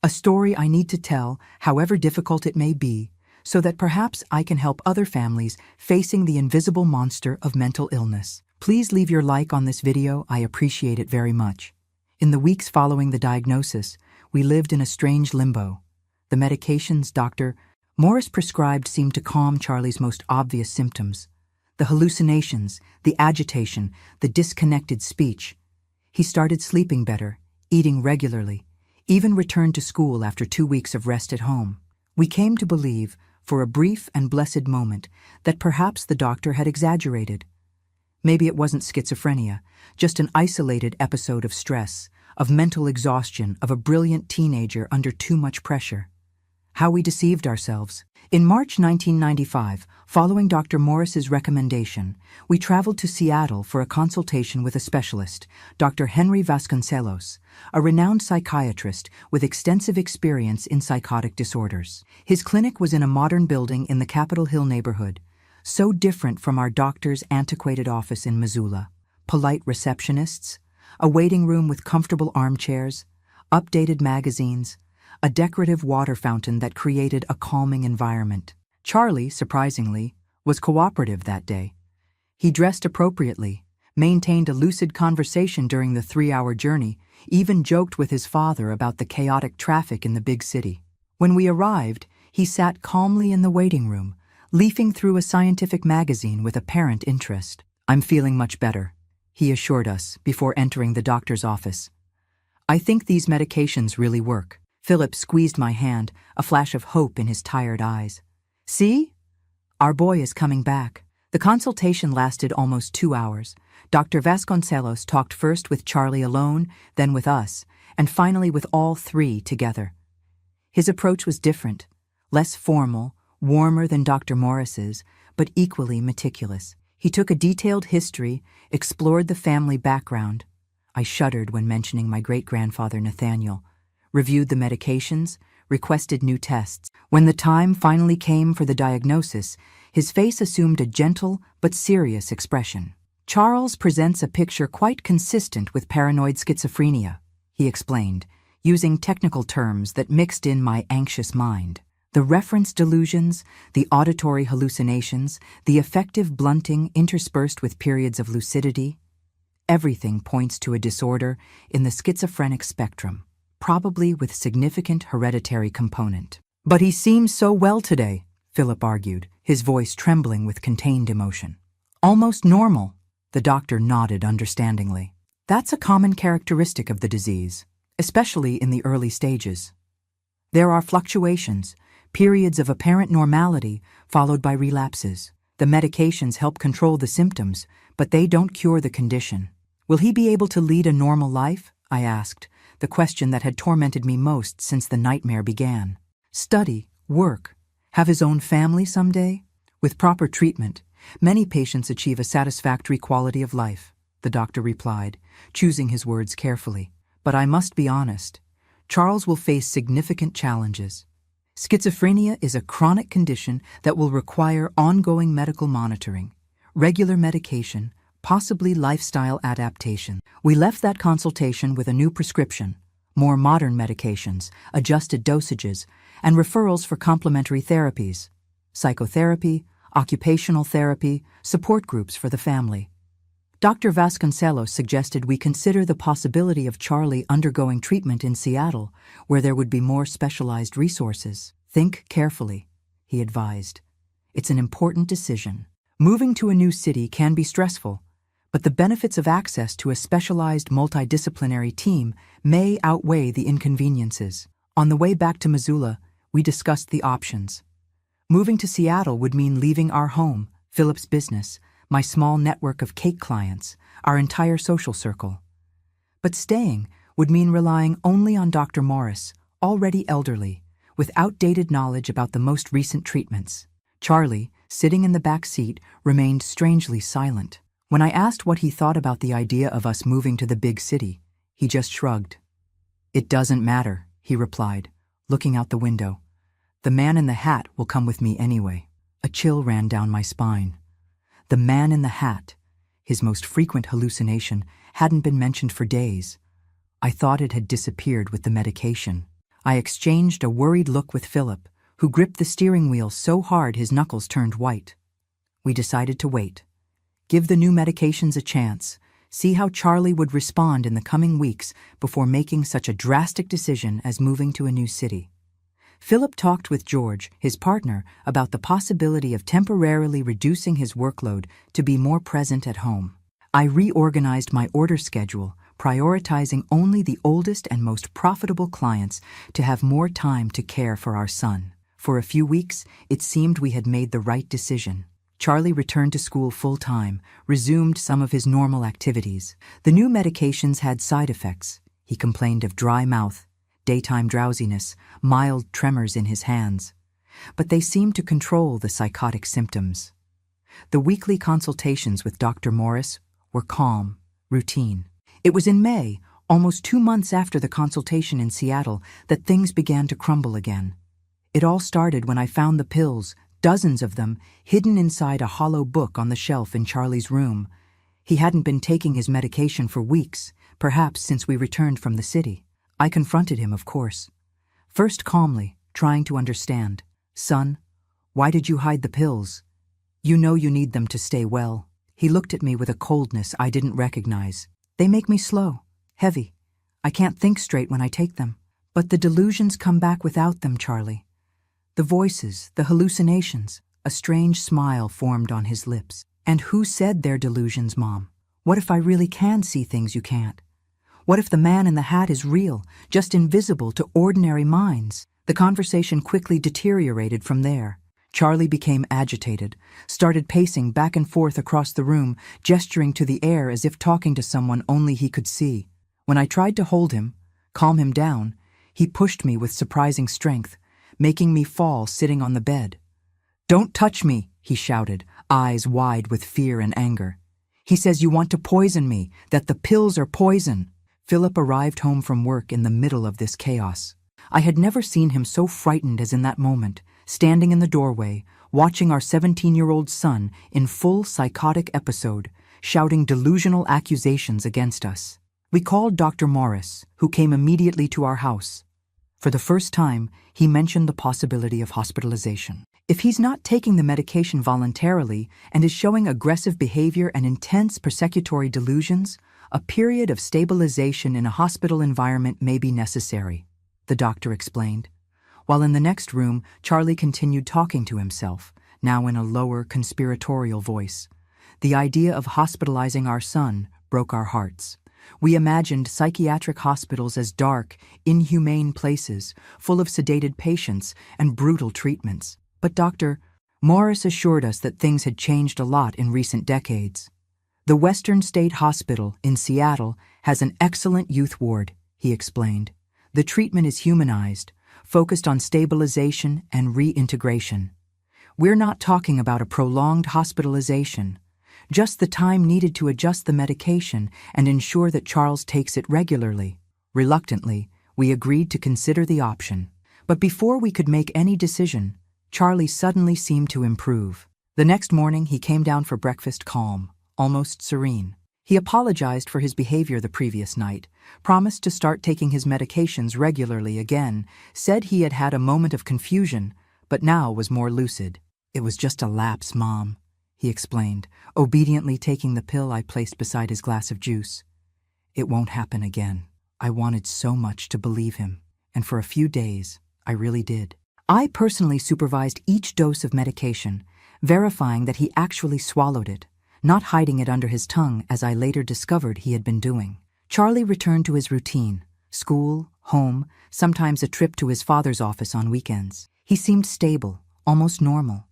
A: A story I need to tell, however difficult it may be, so that perhaps I can help other families facing the invisible monster of mental illness. Please leave your like on this video, I appreciate it very much. In the weeks following the diagnosis, we lived in a strange limbo. The medications Dr. Morris prescribed seemed to calm Charlie's most obvious symptoms. The hallucinations, the agitation, the disconnected speech. He started sleeping better, eating regularly, even returned to school after 2 weeks of rest at home. We came to believe, for a brief and blessed moment, that perhaps the doctor had exaggerated. Maybe it wasn't schizophrenia, just an isolated episode of stress, of mental exhaustion, of a brilliant teenager under too much pressure. How we deceived ourselves. In March 1995, following Dr. Morris's recommendation, we traveled to Seattle for a consultation with a specialist, Dr. Henry Vasconcelos, a renowned psychiatrist with extensive experience in psychotic disorders. His clinic was in a modern building in the Capitol Hill neighborhood, so different from our doctor's antiquated office in Missoula. Polite receptionists, a waiting room with comfortable armchairs, updated magazines, a decorative water fountain that created a calming environment. Charlie, surprisingly, was cooperative that day. He dressed appropriately, maintained a lucid conversation during the 3-hour journey, even joked with his father about the chaotic traffic in the big city. When we arrived, he sat calmly in the waiting room, leafing through a scientific magazine with apparent interest. "I'm feeling much better," he assured us before entering the doctor's office. "I think these medications really work." Philip squeezed my hand, a flash of hope in his tired eyes. "See? Our boy is coming back." The consultation lasted almost 2 hours. Dr. Vasconcelos talked first with Charlie alone, then with us, and finally with all three together. His approach was different, less formal, warmer than Dr. Morris's, but equally meticulous. He took a detailed history, explored the family background. I shuddered when mentioning my great-grandfather Nathaniel, reviewed the medications, requested new tests. When the time finally came for the diagnosis, his face assumed a gentle but serious expression. "Charles presents a picture quite consistent with paranoid schizophrenia," he explained, using technical terms that mixed in my anxious mind. The reference delusions, the auditory hallucinations, the affective blunting interspersed with periods of lucidity, everything points to a disorder in the schizophrenic spectrum, probably with significant hereditary component. "But he seems so well today," Philip argued, his voice trembling with contained emotion. "Almost normal," the doctor nodded understandingly. "That's a common characteristic of the disease, especially in the early stages. There are fluctuations, periods of apparent normality followed by relapses. The medications help control the symptoms, but they don't cure the condition." "Will he be able to lead a normal life?" I asked, the question that had tormented me most since the nightmare began. "Study, work, have his own family someday? With proper treatment, many patients achieve a satisfactory quality of life," the doctor replied, choosing his words carefully. "But I must be honest, Charles will face significant challenges. Schizophrenia is a chronic condition that will require ongoing medical monitoring, regular medication, possibly lifestyle adaptation." We left that consultation with a new prescription, more modern medications, adjusted dosages, and referrals for complementary therapies, psychotherapy, occupational therapy, support groups for the family. Dr. Vasconcelos suggested we consider the possibility of Charlie undergoing treatment in Seattle, where there would be more specialized resources. "Think carefully," he advised. "It's an important decision. Moving to a new city can be stressful, but the benefits of access to a specialized multidisciplinary team may outweigh the inconveniences." On the way back to Missoula, we discussed the options. Moving to Seattle would mean leaving our home, Philip's business, my small network of cake clients, our entire social circle. But staying would mean relying only on Dr. Morris, already elderly, with outdated knowledge about the most recent treatments. Charlie, sitting in the back seat, remained strangely silent. When I asked what he thought about the idea of us moving to the big city, he just shrugged. "It doesn't matter," he replied, looking out the window. "The man in the hat will come with me anyway." A chill ran down my spine. The man in the hat, his most frequent hallucination, hadn't been mentioned for days. I thought it had disappeared with the medication. I exchanged a worried look with Philip, who gripped the steering wheel so hard his knuckles turned white. We decided to wait. Give the new medications a chance, see how Charlie would respond in the coming weeks before making such a drastic decision as moving to a new city. Philip talked with George, his partner, about the possibility of temporarily reducing his workload to be more present at home. I reorganized my order schedule, prioritizing only the oldest and most profitable clients to have more time to care for our son. For a few weeks, it seemed we had made the right decision. Charlie returned to school full-time, resumed some of his normal activities. The new medications had side effects. He complained of dry mouth, daytime drowsiness, mild tremors in his hands. But they seemed to control the psychotic symptoms. The weekly consultations with Dr. Morris were calm, routine. It was in May, almost 2 months after the consultation in Seattle, that things began to crumble again. It all started when I found the pills, dozens of them, hidden inside a hollow book on the shelf in Charlie's room. He hadn't been taking his medication for weeks, perhaps since we returned from the city. I confronted him, of course. First calmly, trying to understand. "Son, why did you hide the pills? You know you need them to stay well." He looked at me with a coldness I didn't recognize. "They make me slow, heavy. I can't think straight when I take them. But the delusions come back without them, Charlie. The voices, the hallucinations." A strange smile formed on his lips. "And who said they're delusions, Mom? What if I really can see things you can't? What if the man in the hat is real, just invisible to ordinary minds?" The conversation quickly deteriorated from there. Charlie became agitated, started pacing back and forth across the room, gesturing to the air as if talking to someone only he could see. When I tried to hold him, calm him down, he pushed me with surprising strength, making me fall sitting on the bed. "Don't touch me," he shouted, eyes wide with fear and anger. "He says you want to poison me, that the pills are poison." Philip arrived home from work in the middle of this chaos. I had never seen him so frightened as in that moment, standing in the doorway, watching our 17-year-old son in full psychotic episode, shouting delusional accusations against us. We called Dr. Morris, who came immediately to our house. For the first time, he mentioned the possibility of hospitalization. If he's not taking the medication voluntarily and is showing aggressive behavior and intense persecutory delusions, a period of stabilization in a hospital environment may be necessary, the doctor explained. While in the next room, Charlie continued talking to himself, now in a lower, conspiratorial voice. The idea of hospitalizing our son broke our hearts. We imagined psychiatric hospitals as dark, inhumane places, full of sedated patients and brutal treatments. But Dr. Morris assured us that things had changed a lot in recent decades. "The Western State Hospital in Seattle has an excellent youth ward," he explained. "The treatment is humanized, focused on stabilization and reintegration. We're not talking about a prolonged hospitalization, just the time needed to adjust the medication and ensure that Charles takes it regularly." Reluctantly, we agreed to consider the option. But before we could make any decision, Charlie suddenly seemed to improve. The next morning, he came down for breakfast calm, almost serene. He apologized for his behavior the previous night, promised to start taking his medications regularly again, said he had had a moment of confusion, but now was more lucid. "It was just a lapse, Mom," he explained, obediently taking the pill I placed beside his glass of juice. "It won't happen again." I wanted so much to believe him, and for a few days, I really did. I personally supervised each dose of medication, verifying that he actually swallowed it, not hiding it under his tongue as I later discovered he had been doing. Charlie returned to his routine, school, home, sometimes a trip to his father's office on weekends. He seemed stable, almost normal.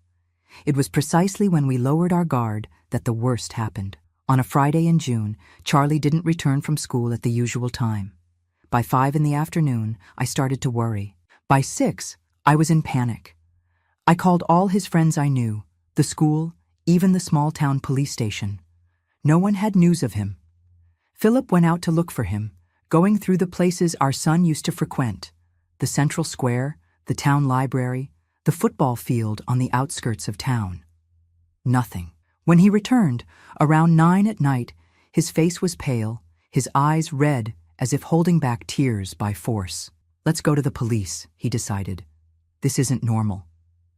A: It was precisely when we lowered our guard that the worst happened. On a Friday in June, Charlie didn't return from school at the usual time. By 5 in the afternoon, I started to worry. By 6, I was in panic. I called all his friends I knew, the school, even the small-town police station. No one had news of him. Philip went out to look for him, going through the places our son used to frequent: the central square, the town library, the football field on the outskirts of town. Nothing. When he returned, around 9 at night, his face was pale, his eyes red as if holding back tears by force. "Let's go to the police," he decided. "This isn't normal.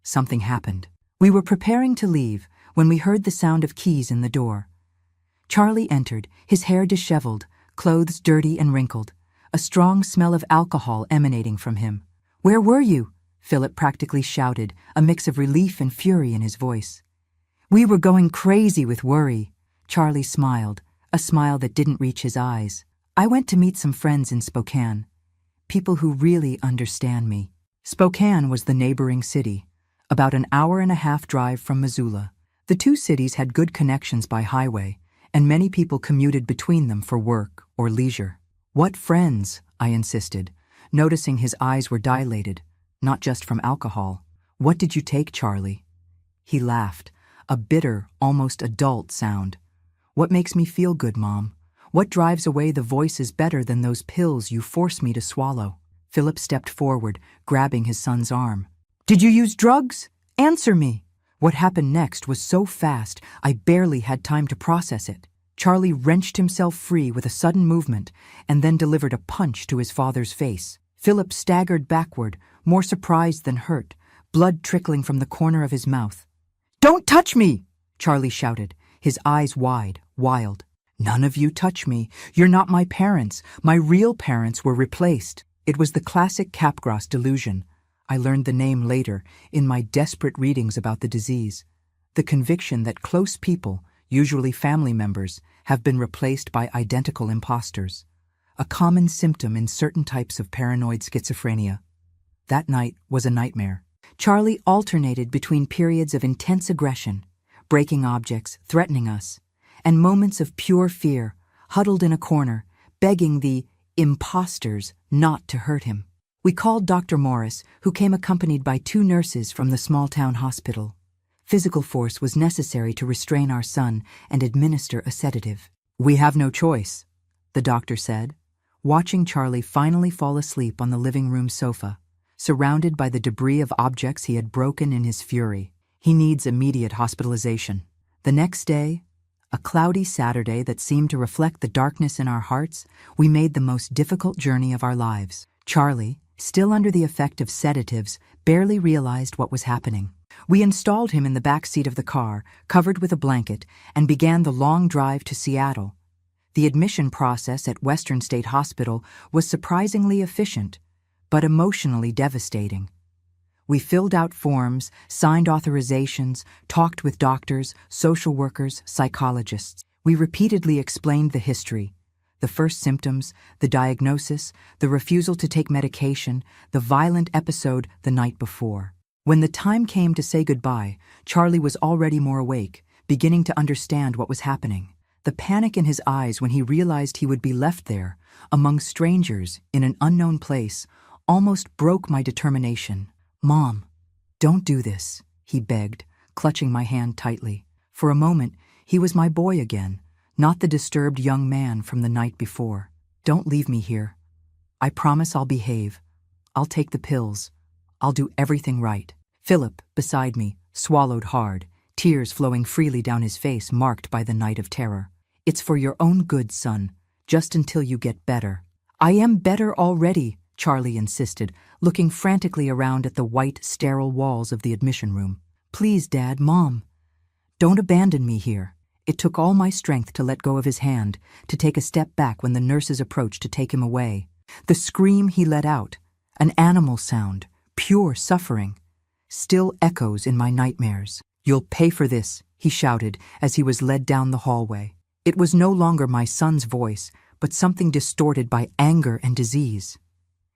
A: Something happened." We were preparing to leave when we heard the sound of keys in the door. Charlie entered, his hair disheveled, clothes dirty and wrinkled, a strong smell of alcohol emanating from him. "Where were you?" Philip practically shouted, a mix of relief and fury in his voice. "We were going crazy with worry." Charlie smiled, a smile that didn't reach his eyes. "I went to meet some friends in Spokane, people who really understand me." Spokane was the neighboring city, about an hour-and-a-half drive from Missoula. The two cities had good connections by highway, and many people commuted between them for work or leisure. "What friends?" I insisted, noticing his eyes were dilated, not just from alcohol. "What did you take, Charlie?" He laughed, a bitter, almost adult sound. "What makes me feel good, Mom? What drives away the voices better than those pills you force me to swallow?" Philip stepped forward, grabbing his son's arm. "Did you use drugs? Answer me!" What happened next was so fast, I barely had time to process it. Charlie wrenched himself free with a sudden movement and then delivered a punch to his father's face. Philip staggered backward, more surprised than hurt, blood trickling from the corner of his mouth. "Don't touch me!" Charlie shouted, his eyes wide, wild. "None of you touch me. You're not my parents. My real parents were replaced." It was the classic Capgras delusion. I learned the name later in my desperate readings about the disease. The conviction that close people, usually family members, have been replaced by identical imposters. A common symptom in certain types of paranoid schizophrenia. That night was a nightmare. Charlie alternated between periods of intense aggression, breaking objects, threatening us, and moments of pure fear, huddled in a corner, begging the imposters not to hurt him. We called Dr. Morris, who came accompanied by 2 nurses from the small-town hospital. Physical force was necessary to restrain our son and administer a sedative. "We have no choice," the doctor said, watching Charlie finally fall asleep on the living room sofa, surrounded by the debris of objects he had broken in his fury. "He needs immediate hospitalization." The next day, a cloudy Saturday that seemed to reflect the darkness in our hearts, we made the most difficult journey of our lives. Charlie, still under the effect of sedatives, barely realized what was happening. We installed him in the back seat of the car, covered with a blanket, and began the long drive to Seattle. The admission process at Western State Hospital was surprisingly efficient, but emotionally devastating. We filled out forms, signed authorizations, talked with doctors, social workers, psychologists. We repeatedly explained the history, the first symptoms, the diagnosis, the refusal to take medication, the violent episode the night before. When the time came to say goodbye, Charlie was already more awake, beginning to understand what was happening. The panic in his eyes when he realized he would be left there, among strangers, in an unknown place, almost broke my determination. "Mom, don't do this," he begged, clutching my hand tightly. For a moment, he was my boy again, not the disturbed young man from the night before. "Don't leave me here. I promise I'll behave. I'll take the pills. I'll do everything right." Philip, beside me, swallowed hard, tears flowing freely down his face marked by the night of terror. "It's for your own good, son, just until you get better." "I am better already," Charlie insisted, looking frantically around at the white, sterile walls of the admission room. "Please, Dad, Mom, don't abandon me here." It took all my strength to let go of his hand, to take a step back when the nurses approached to take him away. The scream he let out, an animal sound, pure suffering, still echoes in my nightmares. "You'll pay for this," he shouted as he was led down the hallway. It was no longer my son's voice, but something distorted by anger and disease.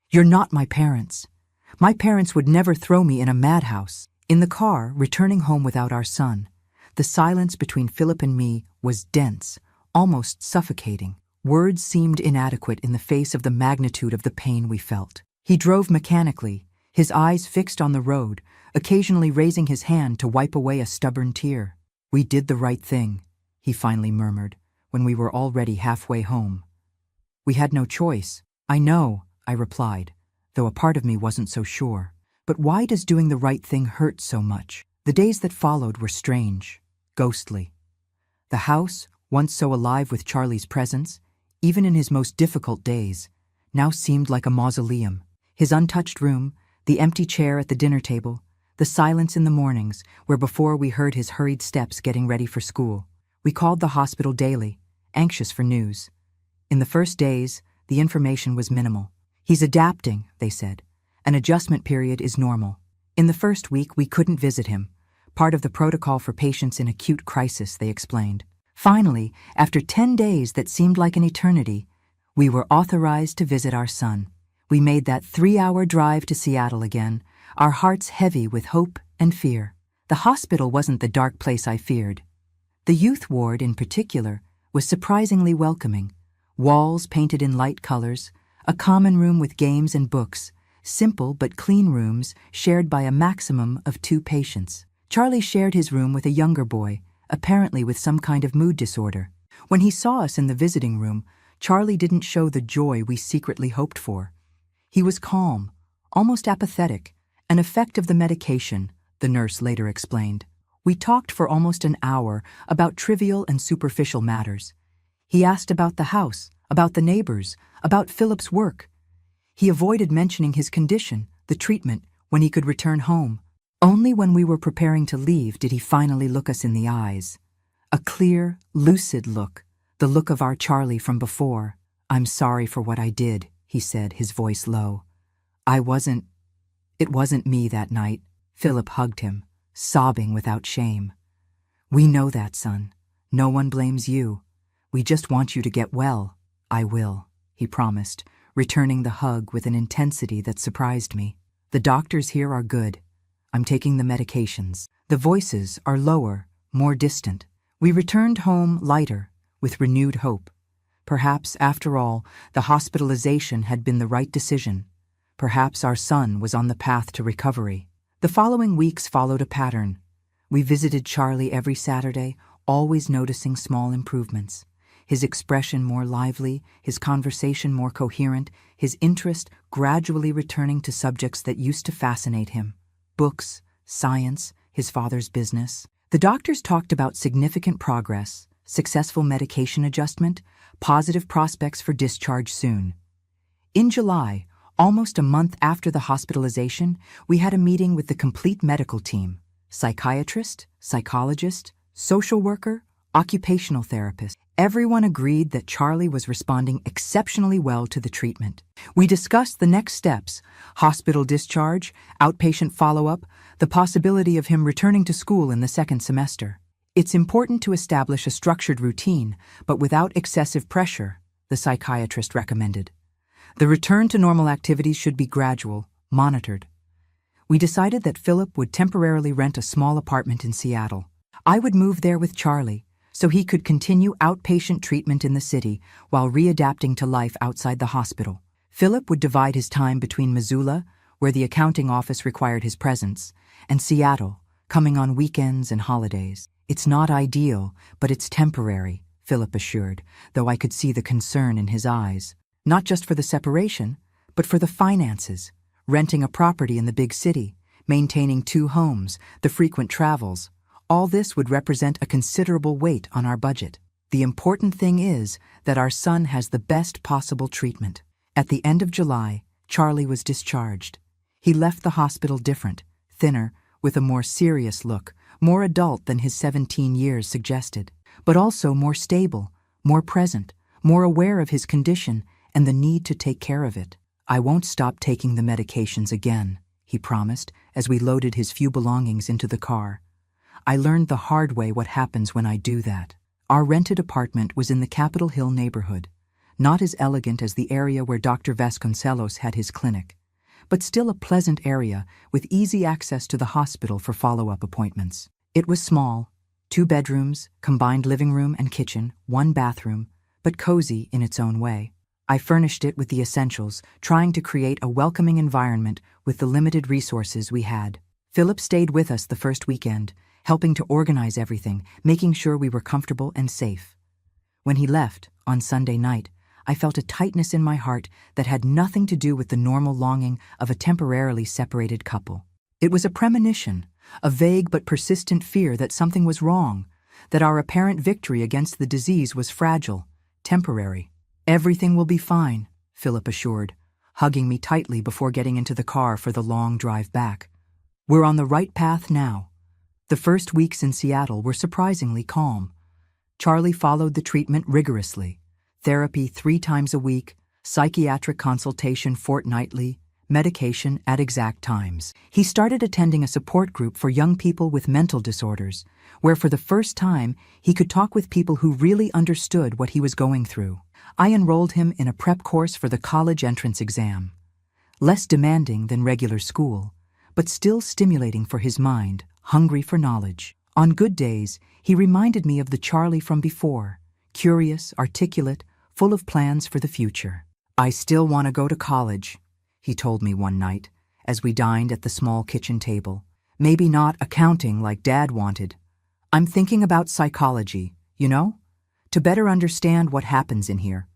A: "You're not my parents. My parents would never throw me in a madhouse." In the car, returning home without our son, the silence between Philip and me was dense, almost suffocating. Words seemed inadequate in the face of the magnitude of the pain we felt. He drove mechanically, his eyes fixed on the road, occasionally raising his hand to wipe away a stubborn tear. "We did the right thing," he finally murmured, when we were already halfway home. "We had no choice." "I know," I replied, though a part of me wasn't so sure. "But why does doing the right thing hurt so much?" The days that followed were strange, ghostly. The house, once so alive with Charlie's presence, even in his most difficult days, now seemed like a mausoleum. His untouched room, the empty chair at the dinner table, the silence in the mornings, where before we heard his hurried steps getting ready for school. We called the hospital daily, anxious for news. In the first days, the information was minimal. "He's adapting," they said. "An adjustment period is normal." In the first week, we couldn't visit him, part of the protocol for patients in acute crisis, they explained. Finally, after 10 days that seemed like an eternity, we were authorized to visit our son. We made that 3-hour drive to Seattle again, our hearts heavy with hope and fear. The hospital wasn't the dark place I feared. The youth ward, in particular, was surprisingly welcoming. Walls painted in light colors, A common room with games and books, simple but clean rooms shared by a maximum of 2 patients. Charlie shared his room with a younger boy, apparently with some kind of mood disorder. When he saw us in the visiting room, Charlie didn't show the joy we secretly hoped for. He was calm, almost apathetic, an effect of the medication, the nurse later explained. We talked for almost an hour about trivial and superficial matters. He asked about the house, about the neighbors, about Philip's work. He avoided mentioning his condition, the treatment, when he could return home. Only when we were preparing to leave did he finally look us in the eyes. A clear, lucid look, the look of our Charlie from before. "I'm sorry for what I did," he said, his voice low. It wasn't me that night." Philip hugged him, sobbing without shame. "We know that, son. No one blames you. We just want you to get well." "I will," he promised, returning the hug with an intensity that surprised me. "The doctors here are good. I'm taking the medications." The voices are lower, more distant. We returned home lighter, with renewed hope. Perhaps, after all, the hospitalization had been the right decision. Perhaps our son was on the path to recovery. The following weeks followed a pattern. We visited Charlie every Saturday, always noticing small improvements. His expression more lively, his conversation more coherent, his interest gradually returning to subjects that used to fascinate him. Books, science, his father's business. The doctors talked about significant progress, successful medication adjustment, positive prospects for discharge soon. In July, almost a month after the hospitalization, we had a meeting with the complete medical team: psychiatrist, psychologist, social worker, occupational therapist. Everyone agreed that Charlie was responding exceptionally well to the treatment. We discussed the next steps: hospital discharge, outpatient follow-up, the possibility of him returning to school in the second semester. "It's important to establish a structured routine, but without excessive pressure," the psychiatrist recommended. "The return to normal activities should be gradual, monitored." We decided that Philip would temporarily rent a small apartment in Seattle. I would move there with Charlie, so he could continue outpatient treatment in the city while readapting to life outside the hospital. Philip would divide his time between Missoula, where the accounting office required his presence, and Seattle, coming on weekends and holidays. "It's not ideal, but it's temporary," Philip assured, though I could see the concern in his eyes. Not just for the separation, but for the finances, renting a property in the big city, maintaining 2 homes, the frequent travels. All this would represent a considerable weight on our budget. "The important thing is that our son has the best possible treatment." At the end of July, Charlie was discharged. He left the hospital different, thinner, with a more serious look, more adult than his 17 years suggested, but also more stable, more present, more aware of his condition and the need to take care of it. "I won't stop taking the medications again," he promised as we loaded his few belongings into the car. "I learned the hard way what happens when I do that." Our rented apartment was in the Capitol Hill neighborhood, not as elegant as the area where Dr. Vasconcelos had his clinic, but still a pleasant area with easy access to the hospital for follow-up appointments. It was small, 2 bedrooms, combined living room and kitchen, 1 bathroom, but cozy in its own way. I furnished it with the essentials, trying to create a welcoming environment with the limited resources we had. Philip stayed with us the first weekend, helping to organize everything, making sure we were comfortable and safe. When he left, on Sunday night, I felt a tightness in my heart that had nothing to do with the normal longing of a temporarily separated couple. It was a premonition, a vague but persistent fear that something was wrong, that our apparent victory against the disease was fragile, temporary. "Everything will be fine," Philip assured, hugging me tightly before getting into the car for the long drive back. "We're on the right path now." The first weeks in Seattle were surprisingly calm. Charlie followed the treatment rigorously: therapy 3 times a week, psychiatric consultation fortnightly, medication at exact times. He started attending a support group for young people with mental disorders, where for the first time he could talk with people who really understood what he was going through. I enrolled him in a prep course for the college entrance exam. Less demanding than regular school, but still stimulating for his mind, hungry for knowledge. On good days, he reminded me of the Charlie from before, curious, articulate, full of plans for the future. "I still want to go to college," he told me one night, as we dined at the small kitchen table. "Maybe not accounting like Dad wanted. I'm thinking about psychology, you know? To better understand what happens in here."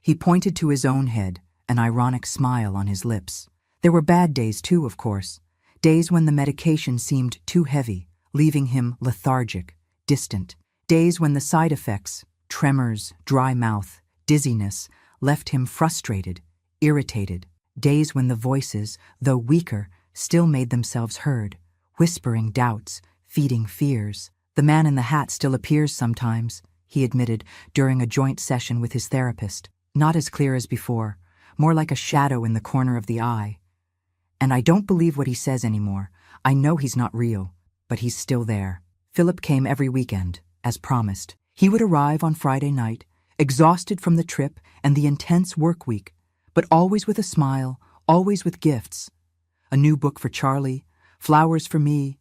A: He pointed to his own head, an ironic smile on his lips. There were bad days too, of course. Days when the medication seemed too heavy, leaving him lethargic, distant. Days when the side effects, tremors, dry mouth, dizziness, left him frustrated, irritated. Days when the voices, though weaker, still made themselves heard, whispering doubts, feeding fears. "The man in the hat still appears sometimes," he admitted during a joint session with his therapist. "Not as clear as before, more like a shadow in the corner of the eye. And I don't believe what he says anymore. I know he's not real, but he's still there." Philip came every weekend, as promised. He would arrive on Friday night, exhausted from the trip and the intense work week, but always with a smile, always with gifts. A new book for Charlie, flowers for me,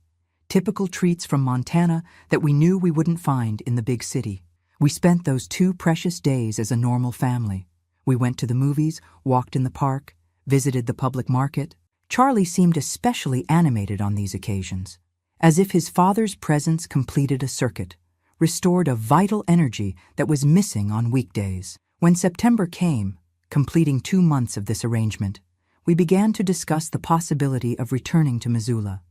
A: typical treats from Montana that we knew we wouldn't find in the big city. We spent those 2 precious days as a normal family. We went to the movies, walked in the park, visited the public market. Charlie seemed especially animated on these occasions, as if his father's presence completed a circuit, restored a vital energy that was missing on weekdays. When September came, completing 2 months of this arrangement, we began to discuss the possibility of returning to Missoula.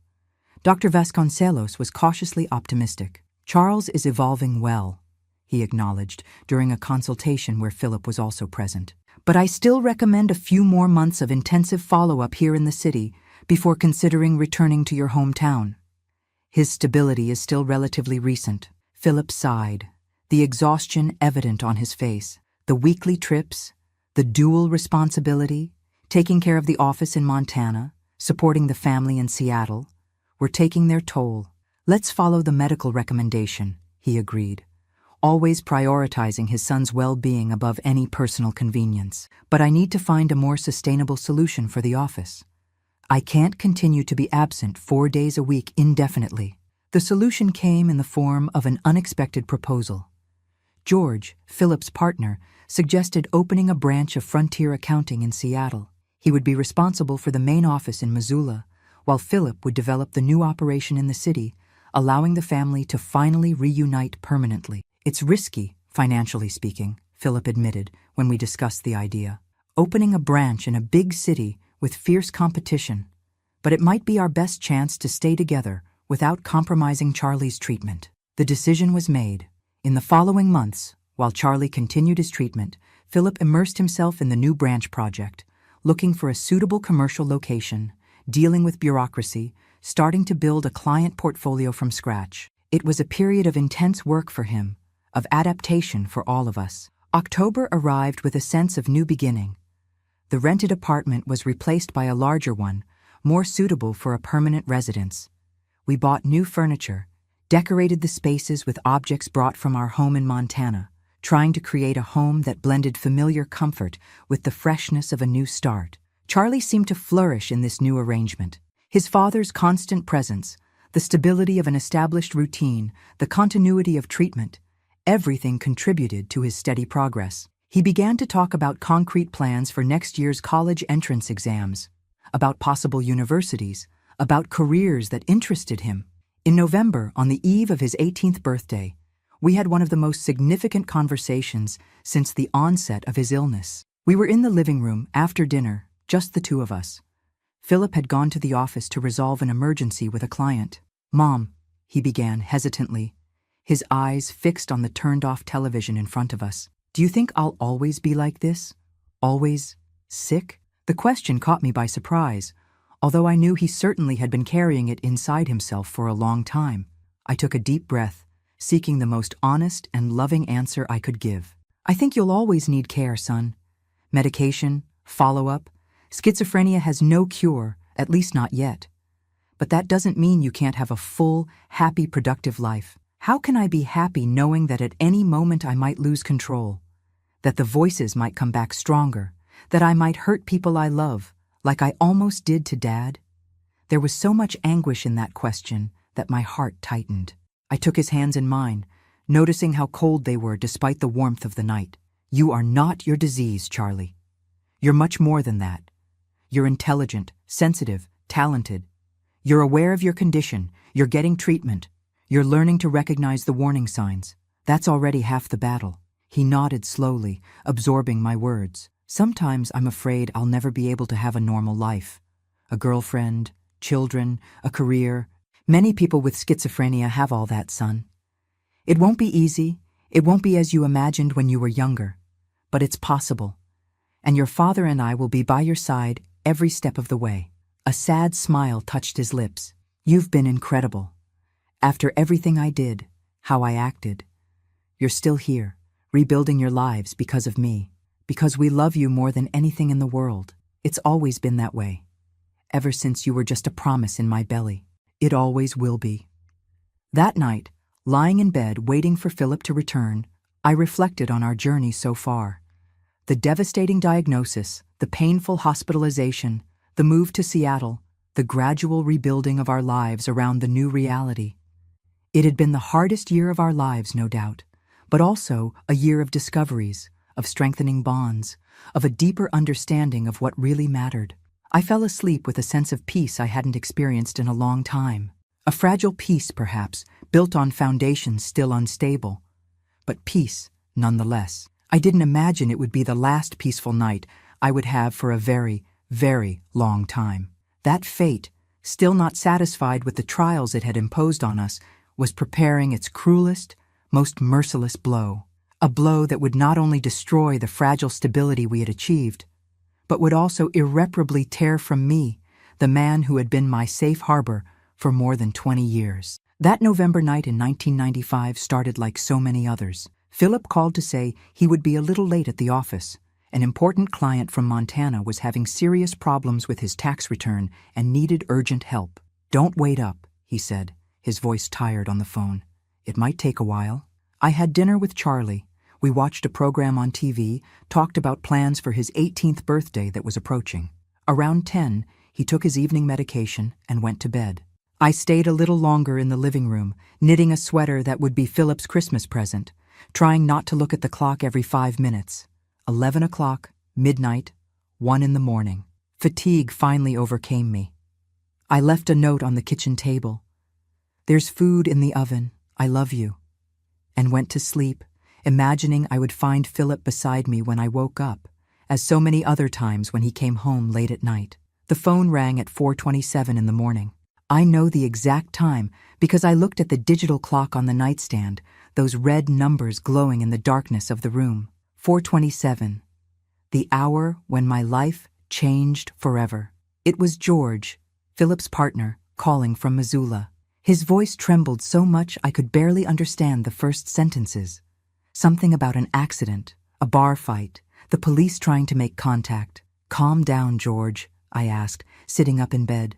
A: Dr. Vasconcelos was cautiously optimistic. "Charles is evolving well," he acknowledged during a consultation where Philip was also present. "But I still recommend a few more months of intensive follow-up here in the city before considering returning to your hometown. His stability is still relatively recent." Philip sighed, the exhaustion evident on his face. The weekly trips, the dual responsibility, taking care of the office in Montana, supporting the family in Seattle, were taking their toll. "Let's follow the medical recommendation," he agreed, always prioritizing his son's well-being above any personal convenience. "But I need to find a more sustainable solution for the office. I can't continue to be absent 4 days a week indefinitely." The solution came in the form of an unexpected proposal. George, Philip's partner, suggested opening a branch of Frontier Accounting in Seattle. He would be responsible for the main office in Missoula, while Philip would develop the new operation in the city, allowing the family to finally reunite permanently. "It's risky, financially speaking," Philip admitted when we discussed the idea. "Opening a branch in a big city with fierce competition, but it might be our best chance to stay together without compromising Charlie's treatment." The decision was made. In the following months, while Charlie continued his treatment, Philip immersed himself in the new branch project, looking for a suitable commercial location, dealing with bureaucracy, starting to build a client portfolio from scratch. It was a period of intense work for him, of adaptation for all of us. October arrived with a sense of new beginning. The rented apartment was replaced by a larger one, more suitable for a permanent residence. We bought new furniture, decorated the spaces with objects brought from our home in Montana, trying to create a home that blended familiar comfort with the freshness of a new start. Charlie seemed to flourish in this new arrangement. His father's constant presence, the stability of an established routine, the continuity of treatment, everything contributed to his steady progress. He began to talk about concrete plans for next year's college entrance exams, about possible universities, about careers that interested him. In November, on the eve of his 18th birthday, we had one of the most significant conversations since the onset of his illness. We were in the living room after dinner, just the 2 of us. Philip had gone to the office to resolve an emergency with a client. "Mom," he began hesitantly, his eyes fixed on the turned-off television in front of us. "Do you think I'll always be like this? Always sick?" The question caught me by surprise, although I knew he certainly had been carrying it inside himself for a long time. I took a deep breath, seeking the most honest and loving answer I could give. "I think you'll always need care, son. Medication, follow-up. Schizophrenia has no cure, at least not yet. But that doesn't mean you can't have a full, happy, productive life. How can I be happy knowing that at any moment I might lose control? That the voices might come back stronger? That I might hurt people I love, like I almost did to Dad?" There was so much anguish in that question that my heart tightened. I took his hands in mine, noticing how cold they were despite the warmth of the night. "You are not your disease, Charlie. You're much more than that. You're intelligent, sensitive, talented. You're aware of your condition, you're getting treatment, you're learning to recognize the warning signs. That's already half the battle. He nodded slowly, absorbing my words. Sometimes I'm afraid I'll never be able to have a normal life. A girlfriend, children, a career. Many people with schizophrenia have all that, son. It won't be easy. It won't be as you imagined when you were younger. But it's possible. And your father and I will be by your side every step of the way. A sad smile touched his lips. You've been incredible. After everything I did, how I acted, you're still here, rebuilding your lives because of me, because we love you more than anything in the world. It's always been that way. Ever since you were just a promise in my belly. It always will be. That night, lying in bed waiting for Philip to return, I reflected on our journey so far. The devastating diagnosis, the painful hospitalization, the move to Seattle, the gradual rebuilding of our lives around the new reality. It had been the hardest year of our lives, no doubt, but also a year of discoveries, of strengthening bonds, of a deeper understanding of what really mattered. I fell asleep with a sense of peace I hadn't experienced in a long time. A fragile peace, perhaps, built on foundations still unstable. But peace, nonetheless. I didn't imagine it would be the last peaceful night I would have for a very, very long time. That fate, still not satisfied with the trials it had imposed on us, was preparing its cruelest, most merciless blow. A blow that would not only destroy the fragile stability we had achieved, but would also irreparably tear from me, the man who had been my safe harbor for more than 20 years. That November night in 1995 started like so many others. Philip called to say he would be a little late at the office. An important client from Montana was having serious problems with his tax return and needed urgent help. "Don't wait up," he said, his voice tired on the phone. "It might take a while." I had dinner with Charlie. We watched a program on TV, talked about plans for his 18th birthday that was approaching. Around 10, he took his evening medication and went to bed. I stayed a little longer in the living room, knitting a sweater that would be Philip's Christmas present, trying not to look at the clock every 5 minutes. 11 o'clock, midnight, 1 in the morning. Fatigue finally overcame me. I left a note on the kitchen table. "There's food in the oven. I love you." And went to sleep, imagining I would find Philip beside me when I woke up, as so many other times when he came home late at night. The phone rang at 4:27 in the morning. I know the exact time because I looked at the digital clock on the nightstand, those red numbers glowing in the darkness of the room. 4:27. The hour when my life changed forever. It was George, Philip's partner, calling from Missoula. His voice trembled so much I could barely understand the first sentences. Something about an accident, a bar fight, the police trying to make contact. "Calm down, George," I asked, sitting up in bed,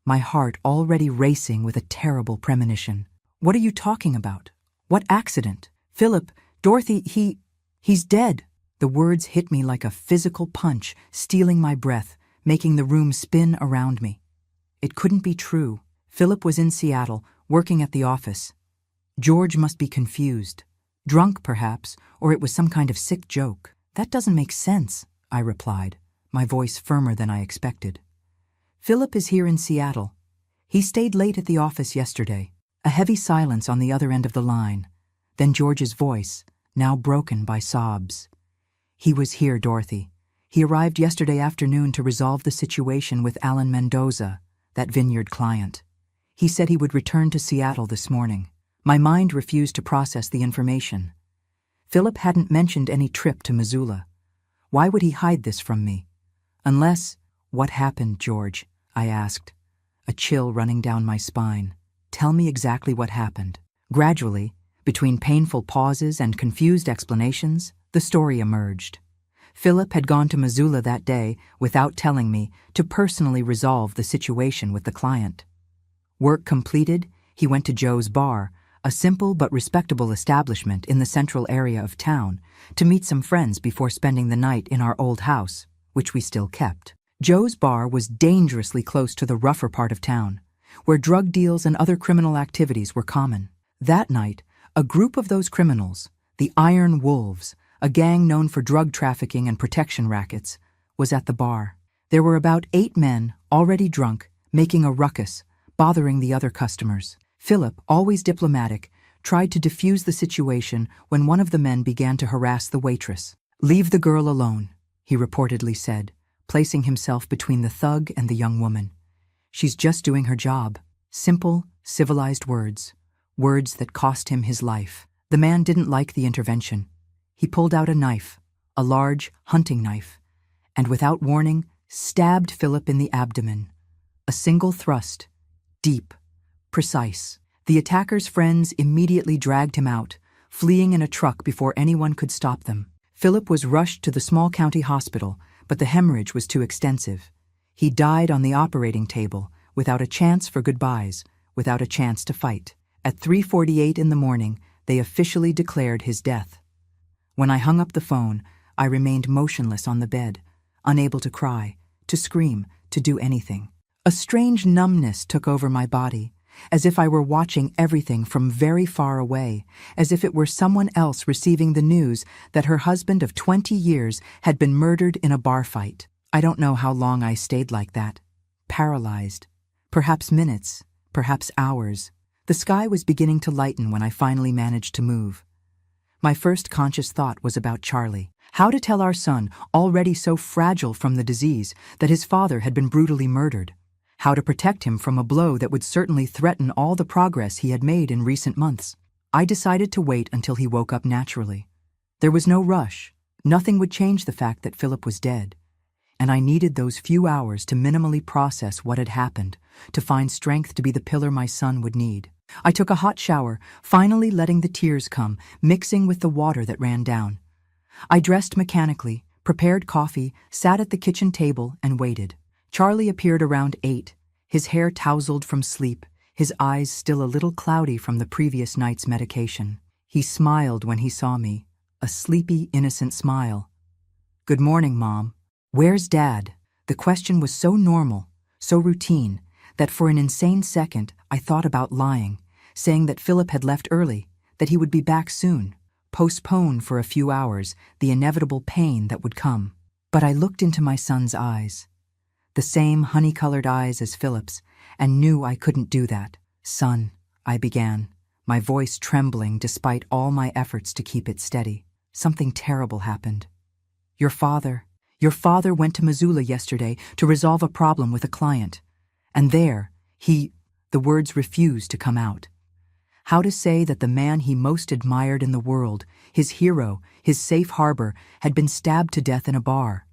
A: my heart already racing with a terrible premonition. "What are you talking about? What accident?" "Philip, Dorothy, he's dead." The words hit me like a physical punch, stealing my breath, making the room spin around me. It couldn't be true. Philip was in Seattle, working at the office. George must be confused. Drunk, perhaps, or it was some kind of sick joke. "That doesn't make sense," I replied, my voice firmer than I expected. "Philip is here in Seattle. He stayed late at the office yesterday." A heavy silence on the other end of the line. Then George's voice, now broken by sobs. "He was here, Dorothy. He arrived yesterday afternoon to resolve the situation with Alan Mendoza, that vineyard client. He said he would return to Seattle this morning." My mind refused to process the information. Philip hadn't mentioned any trip to Missoula. Why would he hide this from me? Unless, "What happened, George?" I asked, a chill running down my spine. "Tell me exactly what happened." Gradually, between painful pauses and confused explanations, the story emerged. Philip had gone to Missoula that day without telling me to personally resolve the situation with the client. Work completed, he went to Joe's Bar, a simple but respectable establishment in the central area of town, to meet some friends before spending the night in our old house, which we still kept. Joe's Bar was dangerously close to the rougher part of town, where drug deals and other criminal activities were common. That night, a group of those criminals, the Iron Wolves, a gang known for drug trafficking and protection rackets, was at the bar. There were about 8 men, already drunk, making a ruckus, bothering the other customers. Philip, always diplomatic, tried to defuse the situation when one of the men began to harass the waitress. "Leave the girl alone," he reportedly said, placing himself between the thug and the young woman. "She's just doing her job." Simple, civilized words. Words that cost him his life. The man didn't like the intervention. He pulled out a knife, a large hunting knife, and without warning, stabbed Philip in the abdomen. A single thrust, deep, precise. The attacker's friends immediately dragged him out, fleeing in a truck before anyone could stop them. Philip was rushed to the small county hospital, but the hemorrhage was too extensive. He died on the operating table, without a chance for goodbyes, without a chance to fight. At 3:48 in the morning, they officially declared his death. When I hung up the phone, I remained motionless on the bed, unable to cry, to scream, to do anything. A strange numbness took over my body, as if I were watching everything from very far away, as if it were someone else receiving the news that her husband of 20 years had been murdered in a bar fight. I don't know how long I stayed like that, paralyzed. Perhaps minutes, perhaps hours. The sky was beginning to lighten when I finally managed to move. My first conscious thought was about Charlie. How to tell our son, already so fragile from the disease, that his father had been brutally murdered. How to protect him from a blow that would certainly threaten all the progress he had made in recent months. I decided to wait until he woke up naturally. There was no rush. Nothing would change the fact that Philip was dead. And I needed those few hours to minimally process what had happened, to find strength to be the pillar my son would need. I took a hot shower, finally letting the tears come, mixing with the water that ran down. I dressed mechanically, prepared coffee, sat at the kitchen table, and waited. Charlie appeared around 8, his hair tousled from sleep, his eyes still a little cloudy from the previous night's medication. He smiled when he saw me, a sleepy, innocent smile. "Good morning, Mom." "Where's Dad?" The question was so normal, so routine, that for an insane second I thought about lying, saying that Philip had left early, that he would be back soon, postpone for a few hours the inevitable pain that would come. But I looked into my son's eyes, the same honey-colored eyes as Philip's, and knew I couldn't do that. "Son," I began, my voice trembling despite all my efforts to keep it steady. "Something terrible happened. Your father went to Missoula yesterday to resolve a problem with a client. And there, the words refused to come out. How to say that the man he most admired in the world, his hero, his safe harbor, had been stabbed to death in a bar.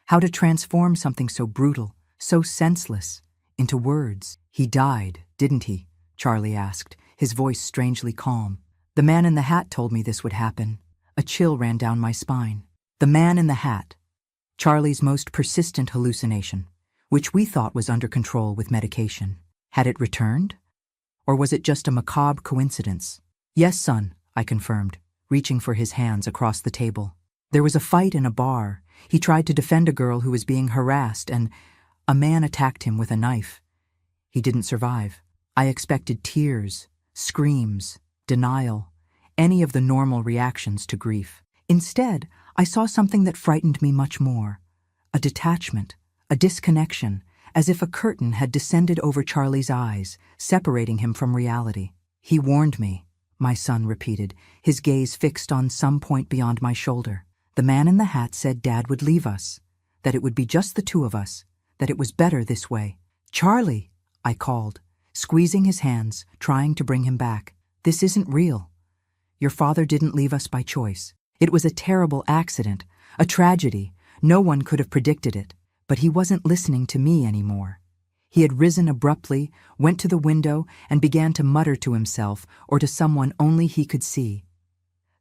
A: How to transform something so brutal, so senseless, into words. "He died, didn't he?" Charlie asked, his voice strangely calm. The man in the hat told me this would happen. A chill ran down my spine. The man in the hat. Charlie's most persistent hallucination, which we thought was under control with medication. Had it returned? Or was it just a macabre coincidence? "Yes, son," I confirmed, reaching for his hands across the table. "There was a fight in a bar. He tried to defend a girl who was being harassed, and a man attacked him with a knife. He didn't survive. I expected tears, screams, denial, any of the normal reactions to grief. Instead, I saw something that frightened me much more. A detachment, a disconnection, as if a curtain had descended over Charlie's eyes, separating him from reality. "He warned me," my son repeated, his gaze fixed on some point beyond my shoulder. "The man in the hat said Dad would leave us, that it would be just the two of us, that it was better this way." "Charlie," I called, squeezing his hands, trying to bring him back. "This isn't real. Your father didn't leave us by choice. It was a terrible accident, a tragedy. No one could have predicted it. But he wasn't listening to me anymore. He had risen abruptly, went to the window, and began to mutter to himself or to someone only he could see.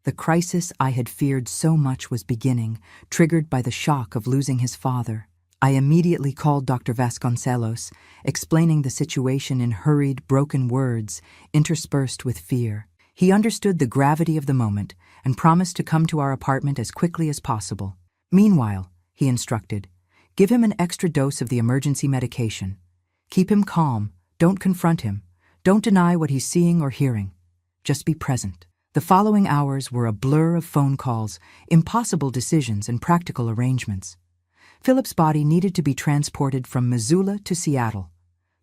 A: The crisis I had feared so much was beginning, triggered by the shock of losing his father. I immediately called Dr. Vasconcelos, explaining the situation in hurried, broken words, interspersed with fear. He understood the gravity of the moment and promised to come to our apartment as quickly as possible. "Meanwhile," he instructed, "give him an extra dose of the emergency medication. Keep him calm, don't confront him, don't deny what he's seeing or hearing. Just be present." The following hours were a blur of phone calls, impossible decisions, and practical arrangements. Philip's body needed to be transported from Missoula to Seattle.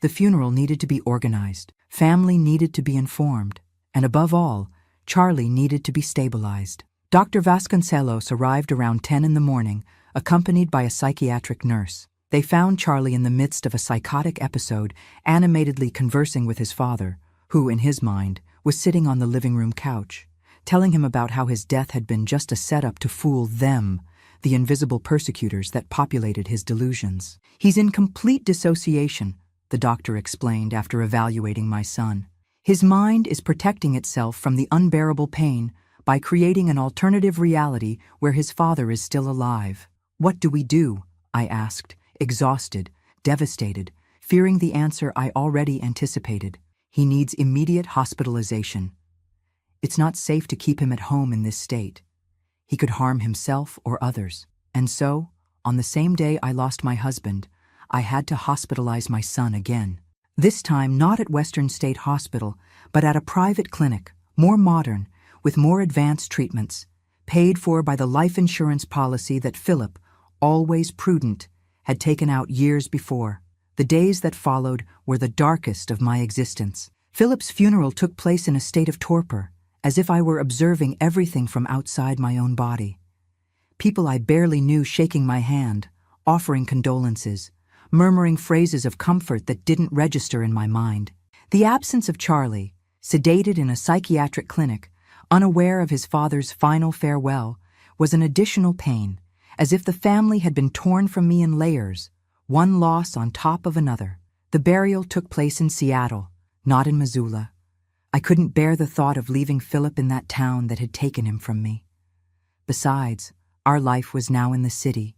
A: The funeral needed to be organized. Family needed to be informed. And above all, Charlie needed to be stabilized. Dr. Vasconcelos arrived around 10 in the morning, accompanied by a psychiatric nurse. They found Charlie in the midst of a psychotic episode, animatedly conversing with his father, who, in his mind, was sitting on the living room couch, telling him about how his death had been just a setup to fool them, the invisible persecutors that populated his delusions. "He's in complete dissociation," the doctor explained after evaluating my son. "His mind is protecting itself from the unbearable pain by creating an alternative reality where his father is still alive." "What do we do?" I asked, exhausted, devastated, fearing the answer I already anticipated. "He needs immediate hospitalization. It's not safe to keep him at home in this state. He could harm himself or others." And so, on the same day I lost my husband, I had to hospitalize my son again. This time not at Western State Hospital, but at a private clinic, more modern, with more advanced treatments, paid for by the life insurance policy that Philip, always prudent, had taken out years before. The days that followed were the darkest of my existence. Philip's funeral took place in a state of torpor, as if I were observing everything from outside my own body. People I barely knew shaking my hand, offering condolences, murmuring phrases of comfort that didn't register in my mind. The absence of Charlie, sedated in a psychiatric clinic, unaware of his father's final farewell, was an additional pain, as if the family had been torn from me in layers, one loss on top of another. The burial took place in Seattle, not in Missoula. I couldn't bear the thought of leaving Philip in that town that had taken him from me. Besides, our life was now in the city.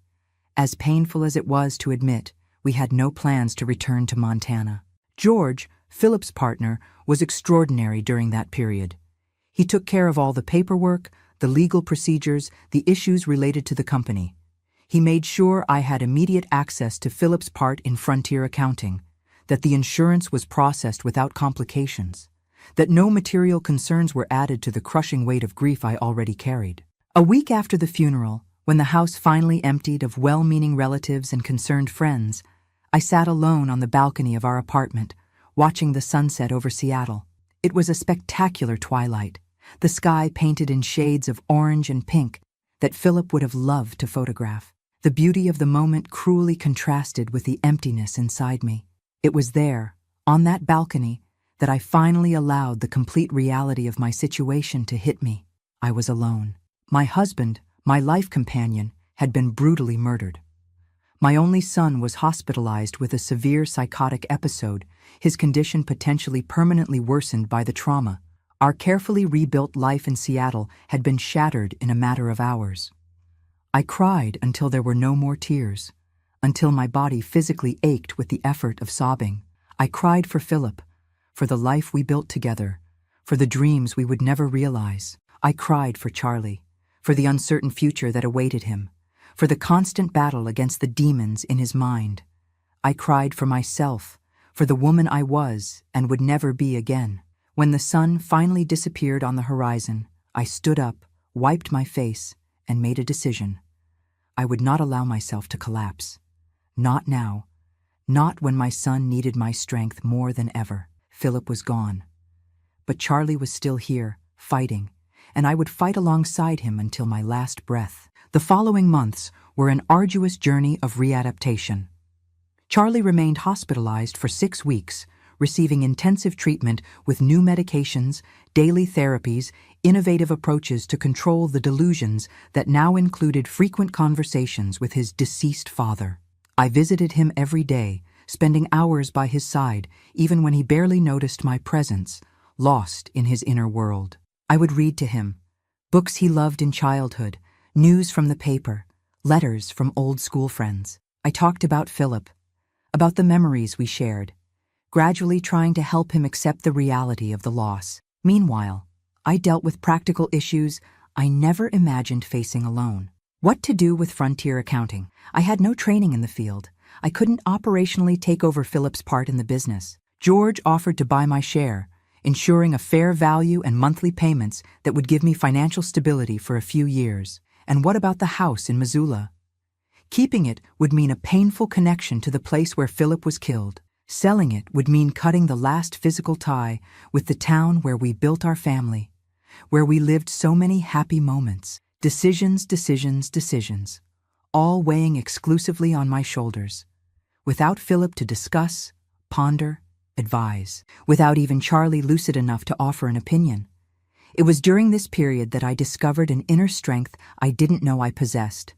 A: As painful as it was to admit, we had no plans to return to Montana. George, Philip's partner, was extraordinary during that period. He took care of all the paperwork, the legal procedures, the issues related to the company. He made sure I had immediate access to Philip's part in Frontier Accounting, that the insurance was processed without complications, that no material concerns were added to the crushing weight of grief I already carried. A week after the funeral, when the house finally emptied of well-meaning relatives and concerned friends, I sat alone on the balcony of our apartment, watching the sunset over Seattle. It was a spectacular twilight, the sky painted in shades of orange and pink that Philip would have loved to photograph. The beauty of the moment cruelly contrasted with the emptiness inside me. It was there, on that balcony, that I finally allowed the complete reality of my situation to hit me. I was alone. My husband, my life companion, had been brutally murdered. My only son was hospitalized with a severe psychotic episode, his condition potentially permanently worsened by the trauma. Our carefully rebuilt life in Seattle had been shattered in a matter of hours. I cried until there were no more tears, until my body physically ached with the effort of sobbing. I cried for Philip, for the life we built together, for the dreams we would never realize. I cried for Charlie, for the uncertain future that awaited him, for the constant battle against the demons in his mind. I cried for myself, for the woman I was and would never be again. When the sun finally disappeared on the horizon, I stood up, wiped my face, and made a decision. I would not allow myself to collapse. Not now. Not when my son needed my strength more than ever. Philip was gone. But Charlie was still here, fighting, and I would fight alongside him until my last breath. The following months were an arduous journey of readaptation. Charlie remained hospitalized for 6 weeks, receiving intensive treatment with new medications, daily therapies, innovative approaches to control the delusions that now included frequent conversations with his deceased father. I visited him every day, spending hours by his side, even when he barely noticed my presence, lost in his inner world. I would read to him books he loved in childhood, news from the paper, letters from old school friends. I talked about Philip, about the memories we shared, gradually trying to help him accept the reality of the loss. Meanwhile, I dealt with practical issues I never imagined facing alone. What to do with Frontier Accounting? I had no training in the field. I couldn't operationally take over Philip's part in the business. George offered to buy my share, ensuring a fair value and monthly payments that would give me financial stability for a few years. And what about the house in Missoula? Keeping it would mean a painful connection to the place where Philip was killed. Selling it would mean cutting the last physical tie with the town where we built our family, where we lived so many happy moments. Decisions, decisions, decisions, all weighing exclusively on my shoulders, without Philip to discuss, ponder, advise, without even Charlie lucid enough to offer an opinion. It was during this period that I discovered an inner strength I didn't know I possessed.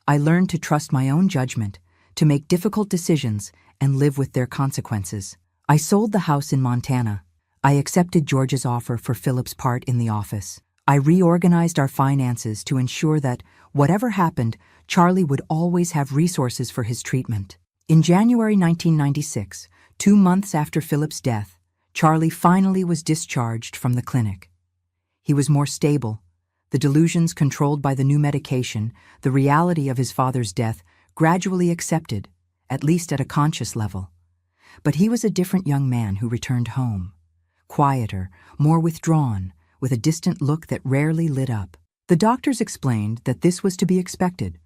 A: I learned to trust my own judgment, to make difficult decisions, and live with their consequences. I sold the house in Montana. I accepted George's offer for Philip's part in the office. I reorganized our finances to ensure that, whatever happened, Charlie would always have resources for his treatment. In January 1996, 2 months after Philip's death, Charlie finally was discharged from the clinic. He was more stable. The delusions controlled by the new medication, the reality of his father's death, gradually accepted, at least at a conscious level. But he was a different young man who returned home. Quieter, more withdrawn, with a distant look that rarely lit up. The doctors explained that this was to be expected,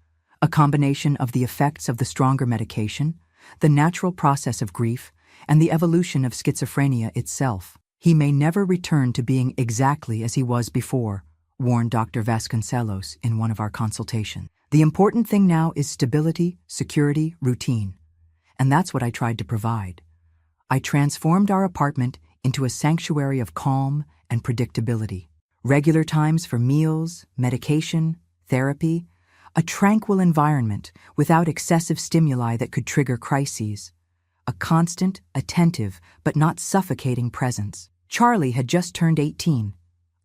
A: a combination of the effects of the stronger medication, the natural process of grief, and the evolution of schizophrenia itself. He may never return to being exactly as he was before, warned Dr. Vasconcelos in one of our consultations. The important thing now is stability, security, routine. And that's what I tried to provide. I transformed our apartment into a sanctuary of calm and predictability. Regular times for meals, medication, therapy, a tranquil environment without excessive stimuli that could trigger crises. A constant, attentive, but not suffocating presence. Charlie had just turned 18,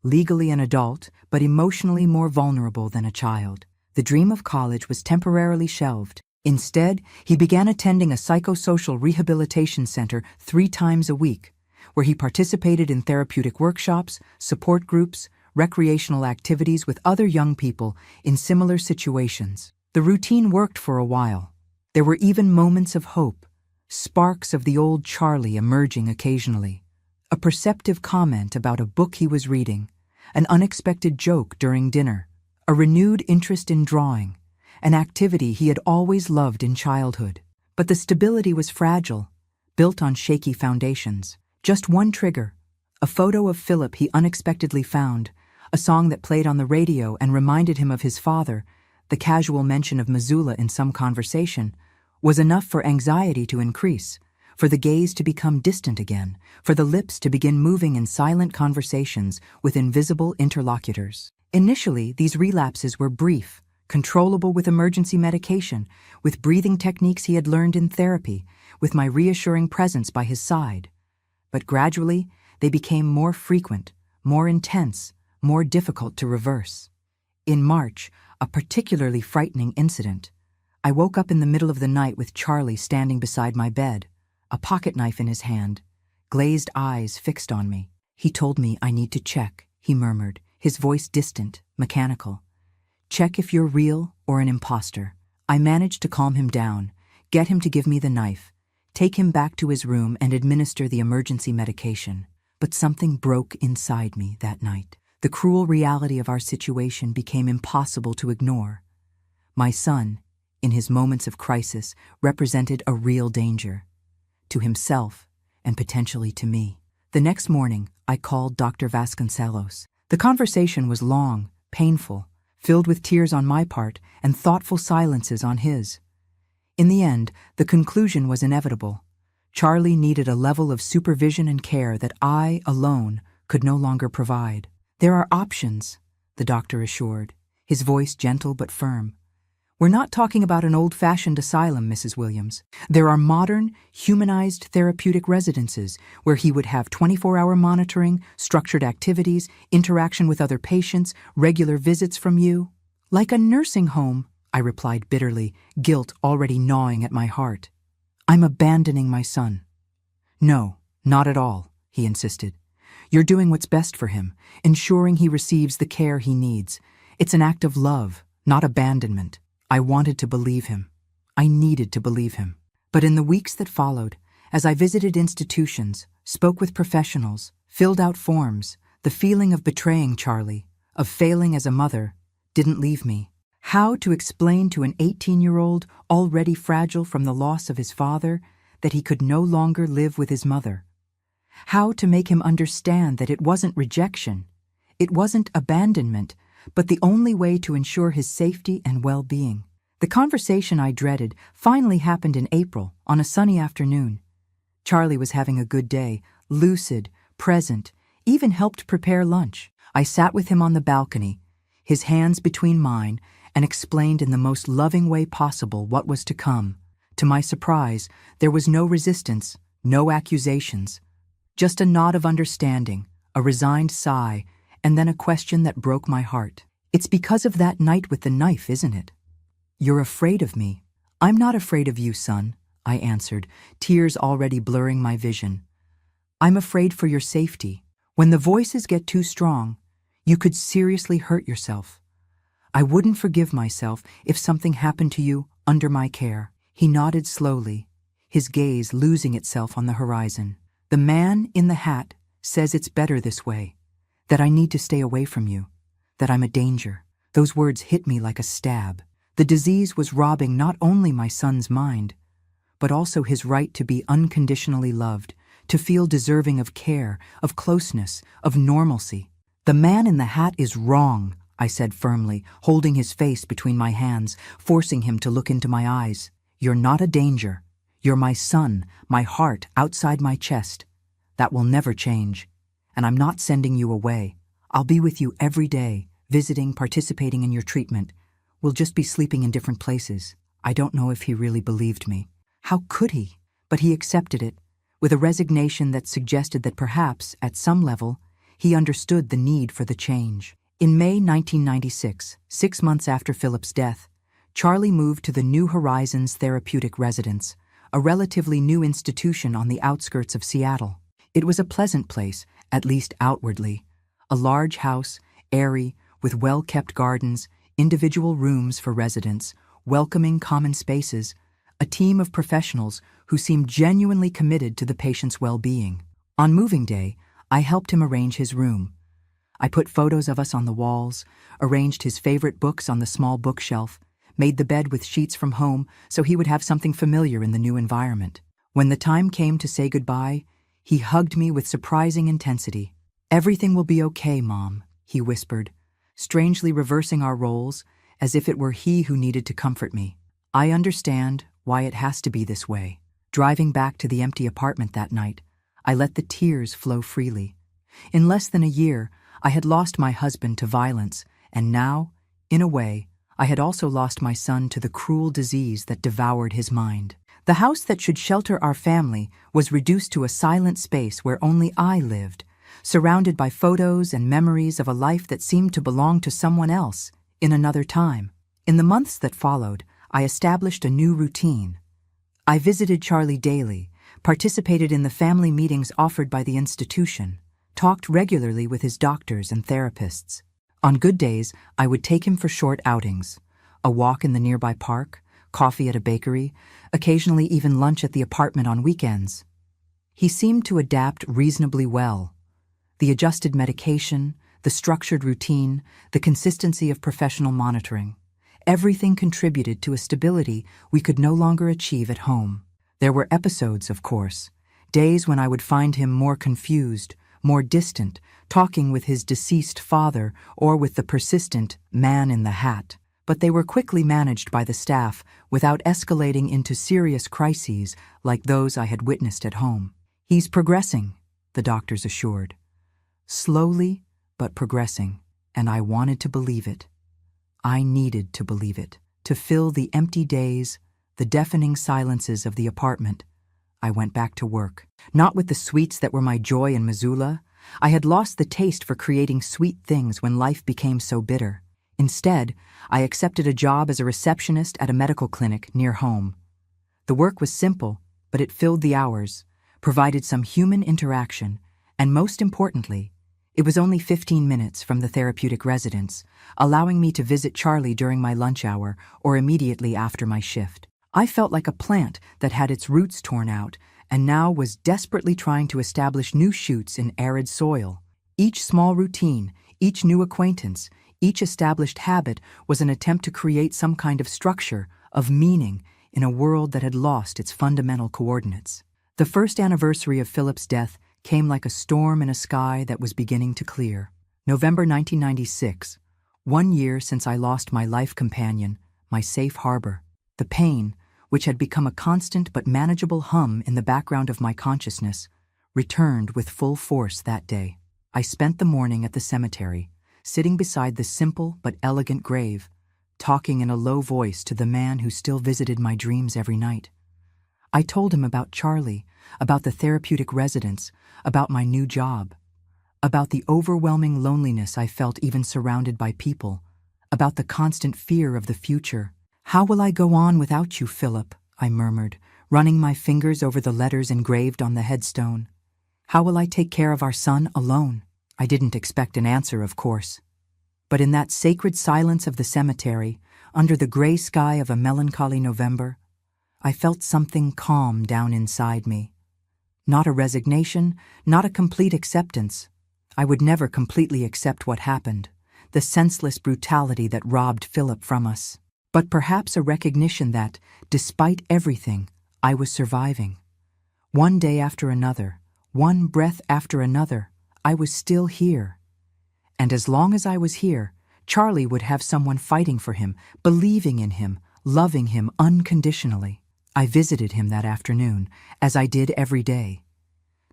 A: legally an adult, but emotionally more vulnerable than a child. The dream of college was temporarily shelved. Instead, he began attending a psychosocial rehabilitation center 3 times a week, where he participated in therapeutic workshops, support groups, recreational activities with other young people in similar situations. The routine worked for a while. There were even moments of hope, sparks of the old Charlie emerging occasionally. A perceptive comment about a book he was reading, an unexpected joke during dinner, a renewed interest in drawing, an activity he had always loved in childhood. But the stability was fragile, built on shaky foundations. Just one trigger, a photo of Philip he unexpectedly found, a song that played on the radio and reminded him of his father, the casual mention of Missoula in some conversation, was enough for anxiety to increase, for the gaze to become distant again, for the lips to begin moving in silent conversations with invisible interlocutors. Initially, these relapses were brief, controllable with emergency medication, with breathing techniques he had learned in therapy, with my reassuring presence by his side. But gradually, they became more frequent, more intense, more difficult to reverse. In March, a particularly frightening incident. I woke up in the middle of the night with Charlie standing beside my bed, a pocket knife in his hand, glazed eyes fixed on me. "He told me I need to check," he murmured, his voice distant, mechanical. "Check if you're real or an imposter." I managed to calm him down, get him to give me the knife, take him back to his room and administer the emergency medication. But something broke inside me that night. The cruel reality of our situation became impossible to ignore. My son, in his moments of crisis, represented a real danger, to himself and potentially to me. The next morning, I called Dr. Vasconcelos. The conversation was long, painful, filled with tears on my part and thoughtful silences on his. In the end, the conclusion was inevitable. Charlie needed a level of supervision and care that I, alone, could no longer provide. "There are options," the doctor assured, his voice gentle but firm. "We're not talking about an old-fashioned asylum, Mrs. Williams. There are modern, humanized therapeutic residences where he would have 24-hour monitoring, structured activities, interaction with other patients, regular visits from you." "Like a nursing home," I replied bitterly, guilt already gnawing at my heart. "I'm abandoning my son." "No, not at all," he insisted. "You're doing what's best for him, ensuring he receives the care he needs. It's an act of love, not abandonment." I wanted to believe him. I needed to believe him. But in the weeks that followed, as I visited institutions, spoke with professionals, filled out forms, the feeling of betraying Charlie, of failing as a mother, didn't leave me. How to explain to an 18-year-old, already fragile from the loss of his father, that he could no longer live with his mother. How to make him understand that it wasn't rejection, it wasn't abandonment, but the only way to ensure his safety and well-being. The conversation I dreaded finally happened in April, on a sunny afternoon. Charlie was having a good day, lucid, present, even helped prepare lunch. I sat with him on the balcony, his hands between mine, and explained in the most loving way possible what was to come. To my surprise, there was no resistance, no accusations. Just a nod of understanding, a resigned sigh, and then a question that broke my heart. "It's because of that night with the knife, isn't it? You're afraid of me." "I'm not afraid of you, son," I answered, tears already blurring my vision. "I'm afraid for your safety. When the voices get too strong, you could seriously hurt yourself. I wouldn't forgive myself if something happened to you under my care." He nodded slowly, his gaze losing itself on the horizon. "The man in the hat says it's better this way, that I need to stay away from you, that I'm a danger." Those words hit me like a stab. The disease was robbing not only my son's mind, but also his right to be unconditionally loved, to feel deserving of care, of closeness, of normalcy. "The man in the hat is wrong," I said firmly, holding his face between my hands, forcing him to look into my eyes. "You're not a danger. You're my son, my heart outside my chest. That will never change. And I'm not sending you away. I'll be with you every day, visiting, participating in your treatment. We'll just be sleeping in different places." I don't know if he really believed me. How could he? But he accepted it, with a resignation that suggested that perhaps, at some level, he understood the need for the change. In May 1996, 6 months after Philip's death, Charlie moved to the New Horizons Therapeutic Residence, a relatively new institution on the outskirts of Seattle. It was a pleasant place, at least outwardly. A large house, airy, with well-kept gardens, individual rooms for residents, welcoming common spaces, a team of professionals who seemed genuinely committed to the patient's well-being. On moving day, I helped him arrange his room. I put photos of us on the walls, arranged his favorite books on the small bookshelf, made the bed with sheets from home so he would have something familiar in the new environment. When the time came to say goodbye, he hugged me with surprising intensity. "Everything will be okay, Mom," he whispered, strangely reversing our roles, as if it were he who needed to comfort me. I understand why it has to be this way. Driving back to the empty apartment that night, I let the tears flow freely. In less than a year, I had lost my husband to violence, and now, in a way, I had also lost my son to the cruel disease that devoured his mind. The house that should shelter our family was reduced to a silent space where only I lived, surrounded by photos and memories of a life that seemed to belong to someone else, in another time. In the months that followed, I established a new routine. I visited Charlie daily, participated in the family meetings offered by the institution, talked regularly with his doctors and therapists. On good days, I would take him for short outings, a walk in the nearby park, coffee at a bakery, occasionally even lunch at the apartment on weekends. He seemed to adapt reasonably well. The adjusted medication, the structured routine, the consistency of professional monitoring. Everything contributed to a stability we could no longer achieve at home. There were episodes, of course, days when I would find him more confused, more distant, talking with his deceased father or with the persistent man in the hat. But they were quickly managed by the staff without escalating into serious crises like those I had witnessed at home. "He's progressing," the doctors assured. Slowly, but progressing, and I wanted to believe it. I needed to believe it. To fill the empty days, the deafening silences of the apartment, I went back to work. Not with the sweets that were my joy in Missoula. I had lost the taste for creating sweet things when life became so bitter. Instead, I accepted a job as a receptionist at a medical clinic near home. The work was simple, but it filled the hours, provided some human interaction, and most importantly, it was only 15 minutes from the therapeutic residence, allowing me to visit Charlie during my lunch hour or immediately after my shift. I felt like a plant that had its roots torn out and now was desperately trying to establish new shoots in arid soil. Each small routine, Each new acquaintance, each established habit was an attempt to create some kind of structure, of meaning, in a world that had lost its fundamental coordinates. The first anniversary of Philip's death came like a storm in a sky that was beginning to clear. November 1996, 1 year since I lost my life companion, my safe harbor. The pain, which had become a constant but manageable hum in the background of my consciousness, returned with full force that day. I spent the morning at the cemetery, sitting beside the simple but elegant grave, talking in a low voice to the man who still visited my dreams every night. I told him about Charlie, about the therapeutic residence, about my new job, about the overwhelming loneliness I felt even surrounded by people, about the constant fear of the future. "How will I go on without you, Philip?" I murmured, running my fingers over the letters engraved on the headstone. "How will I take care of our son alone?" I didn't expect an answer, of course. But in that sacred silence of the cemetery, under the gray sky of a melancholy November, I felt something calm down inside me. Not a resignation, not a complete acceptance. I would never completely accept what happened, the senseless brutality that robbed Philip from us. But perhaps a recognition that, despite everything, I was surviving. One day after another, one breath after another, I was still here. And as long as I was here, Charlie would have someone fighting for him, believing in him, loving him unconditionally. I visited him that afternoon, as I did every day.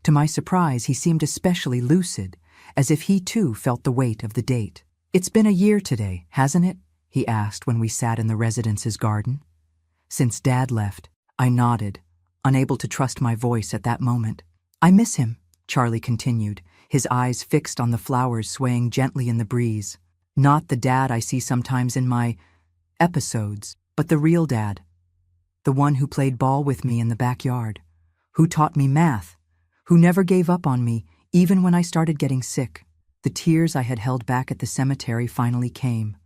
A: To my surprise, he seemed especially lucid, as if he too felt the weight of the date. "It's been a year today, hasn't it?" he asked when we sat in the residence's garden. "Since Dad left." I nodded, unable to trust my voice at that moment. "I miss him," Charlie continued, his eyes fixed on the flowers swaying gently in the breeze. "Not the Dad I see sometimes in my episodes, but the real Dad. The one who played ball with me in the backyard, who taught me math, who never gave up on me even when I started getting sick." The tears I had held back at the cemetery finally came,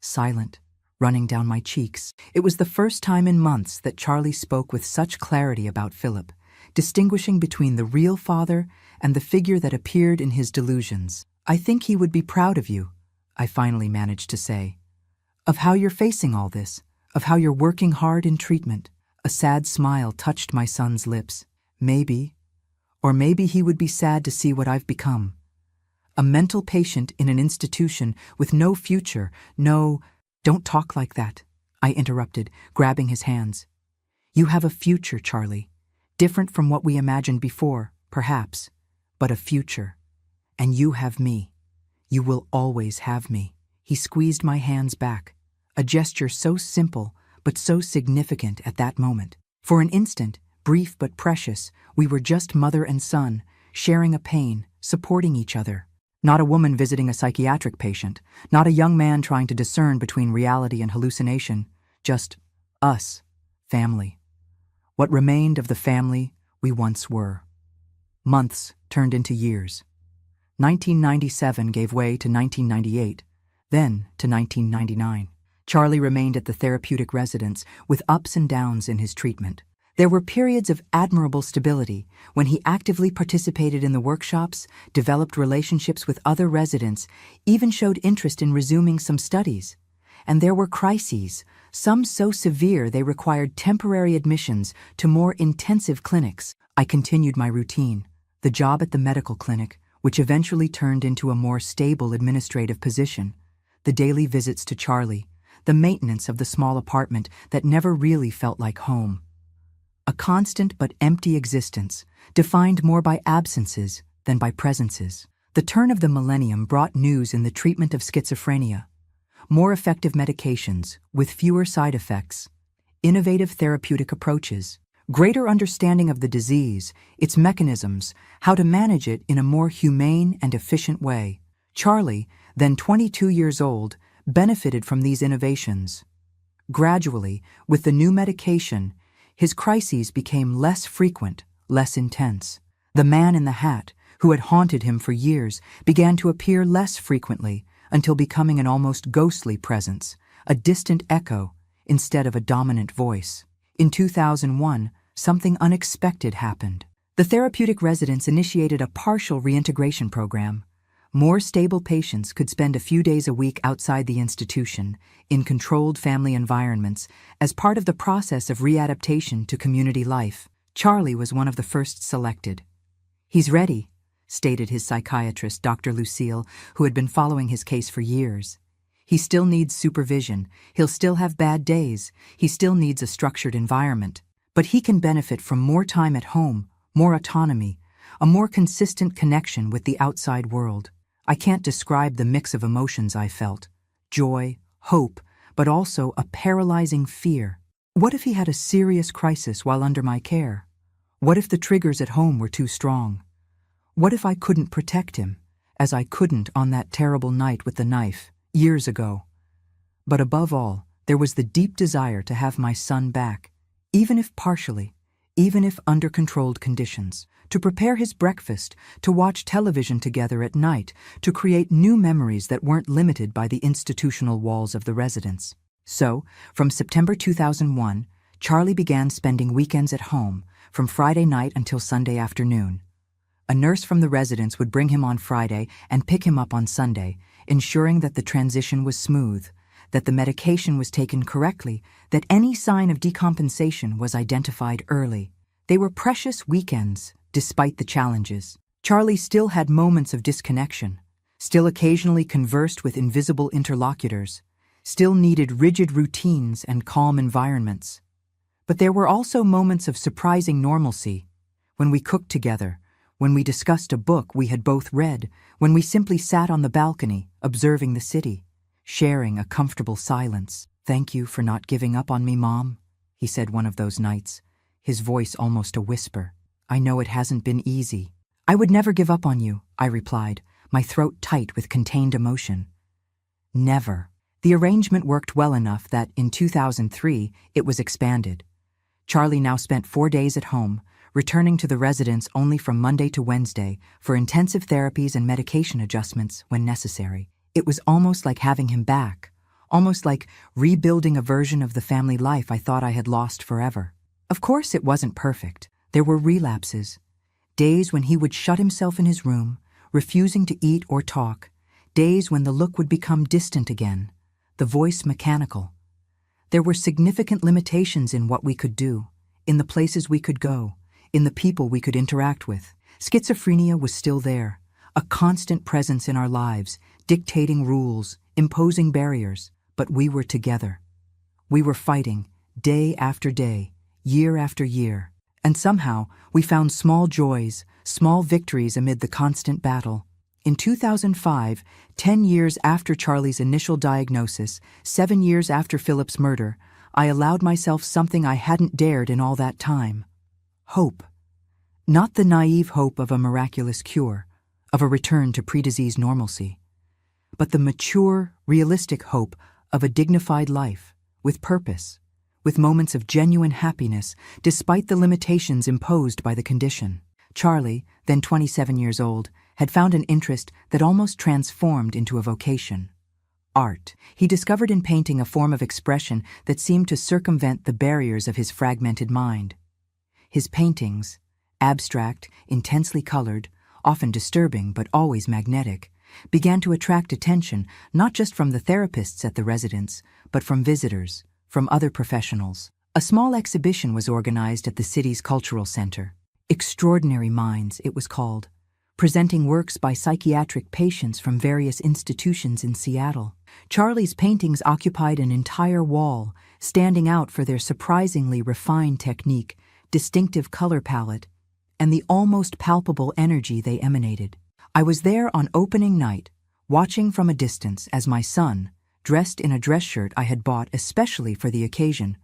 A: silent, running down my cheeks. It was the first time in months that Charlie spoke with such clarity about Philip, distinguishing between the real father and the figure that appeared in his delusions. "I think he would be proud of you," I finally managed to say, "of how you're facing all this, of how you're working hard in treatment." A sad smile touched my son's lips. "Maybe, or maybe he would be sad to see what I've become. A mental patient in an institution with no future, no—" "Don't talk like that," I interrupted, grabbing his hands. "You have a future, Charlie. Different from what we imagined before, perhaps, but a future. And you have me. You will always have me." He squeezed my hands back, a gesture so simple but so significant at that moment. For an instant, brief but precious, we were just mother and son, sharing a pain, supporting each other. Not a woman visiting a psychiatric patient, not a young man trying to discern between reality and hallucination, just us, family. What remained of the family we once were. Months turned into years. 1997 gave way to 1998, then to 1999. Charlie remained at the therapeutic residence with ups and downs in his treatment. There were periods of admirable stability when he actively participated in the workshops, developed relationships with other residents, even showed interest in resuming some studies. And there were crises, some so severe they required temporary admissions to more intensive clinics. I continued my routine, the job at the medical clinic, which eventually turned into a more stable administrative position, the daily visits to Charlie, the maintenance of the small apartment that never really felt like home. A constant but empty existence, defined more by absences than by presences. The turn of the millennium brought news in the treatment of schizophrenia. More effective medications, with fewer side effects. Innovative therapeutic approaches. Greater understanding of the disease, its mechanisms, how to manage it in a more humane and efficient way. Charlie, then 22 years old, benefited from these innovations. Gradually, with the new medication, his crises became less frequent, less intense. The man in the hat, who had haunted him for years, began to appear less frequently until becoming an almost ghostly presence, a distant echo instead of a dominant voice. In 2001, something unexpected happened. The therapeutic residence initiated a partial reintegration program. More stable patients could spend a few days a week outside the institution, in controlled family environments, as part of the process of readaptation to community life. Charlie was one of the first selected. "He's ready," stated his psychiatrist, Dr. Lucille, who had been following his case for years. "He still needs supervision. He'll still have bad days. He still needs a structured environment. But he can benefit from more time at home, more autonomy, a more consistent connection with the outside world." I can't describe the mix of emotions I felt. Joy, hope, but also a paralyzing fear. What if he had a serious crisis while under my care? What if the triggers at home were too strong? What if I couldn't protect him, as I couldn't on that terrible night with the knife, years ago? But above all, there was the deep desire to have my son back, even if partially, even if under controlled conditions, to prepare his breakfast, to watch television together at night, to create new memories that weren't limited by the institutional walls of the residence. So, from September 2001, Charlie began spending weekends at home, from Friday night until Sunday afternoon. A nurse from the residence would bring him on Friday and pick him up on Sunday, ensuring that the transition was smooth, that the medication was taken correctly, that any sign of decompensation was identified early. They were precious weekends, despite the challenges. Charlie still had moments of disconnection, still occasionally conversed with invisible interlocutors, still needed rigid routines and calm environments. But there were also moments of surprising normalcy, when we cooked together, when we discussed a book we had both read, when we simply sat on the balcony, observing the city, sharing a comfortable silence. "Thank you for not giving up on me, Mom," he said one of those nights, his voice almost a whisper. "I know it hasn't been easy." "I would never give up on you," I replied, my throat tight with contained emotion. Never. The arrangement worked well enough that, in 2003, it was expanded. Charlie now spent 4 days at home, returning to the residence only from Monday to Wednesday for intensive therapies and medication adjustments when necessary. It was almost like having him back, almost like rebuilding a version of the family life I thought I had lost forever. Of course, it wasn't perfect. There were relapses, days when he would shut himself in his room, refusing to eat or talk, days when the look would become distant again, the voice mechanical. There were significant limitations in what we could do, in the places we could go, in the people we could interact with. Schizophrenia was still there, a constant presence in our lives, dictating rules, imposing barriers, but we were together. We were fighting, day after day, year after year. And somehow, we found small joys, small victories amid the constant battle. In 2005, 10 years after Charlie's initial diagnosis, 7 years after Philip's murder, I allowed myself something I hadn't dared in all that time. Hope. Not the naive hope of a miraculous cure, of a return to pre-disease normalcy, but the mature, realistic hope of a dignified life, with purpose, with moments of genuine happiness despite the limitations imposed by the condition. Charlie, then 27 years old, had found an interest that almost transformed into a vocation. Art. He discovered in painting a form of expression that seemed to circumvent the barriers of his fragmented mind. His paintings, abstract, intensely colored, often disturbing but always magnetic, began to attract attention not just from the therapists at the residence, but from visitors, from other professionals. A small exhibition was organized at the city's cultural center. Extraordinary Minds, it was called, presenting works by psychiatric patients from various institutions in Seattle. Charlie's paintings occupied an entire wall, standing out for their surprisingly refined technique, distinctive color palette, and the almost palpable energy they emanated. I was there on opening night, watching from a distance as my son, dressed in a dress shirt I had bought especially for the occasion,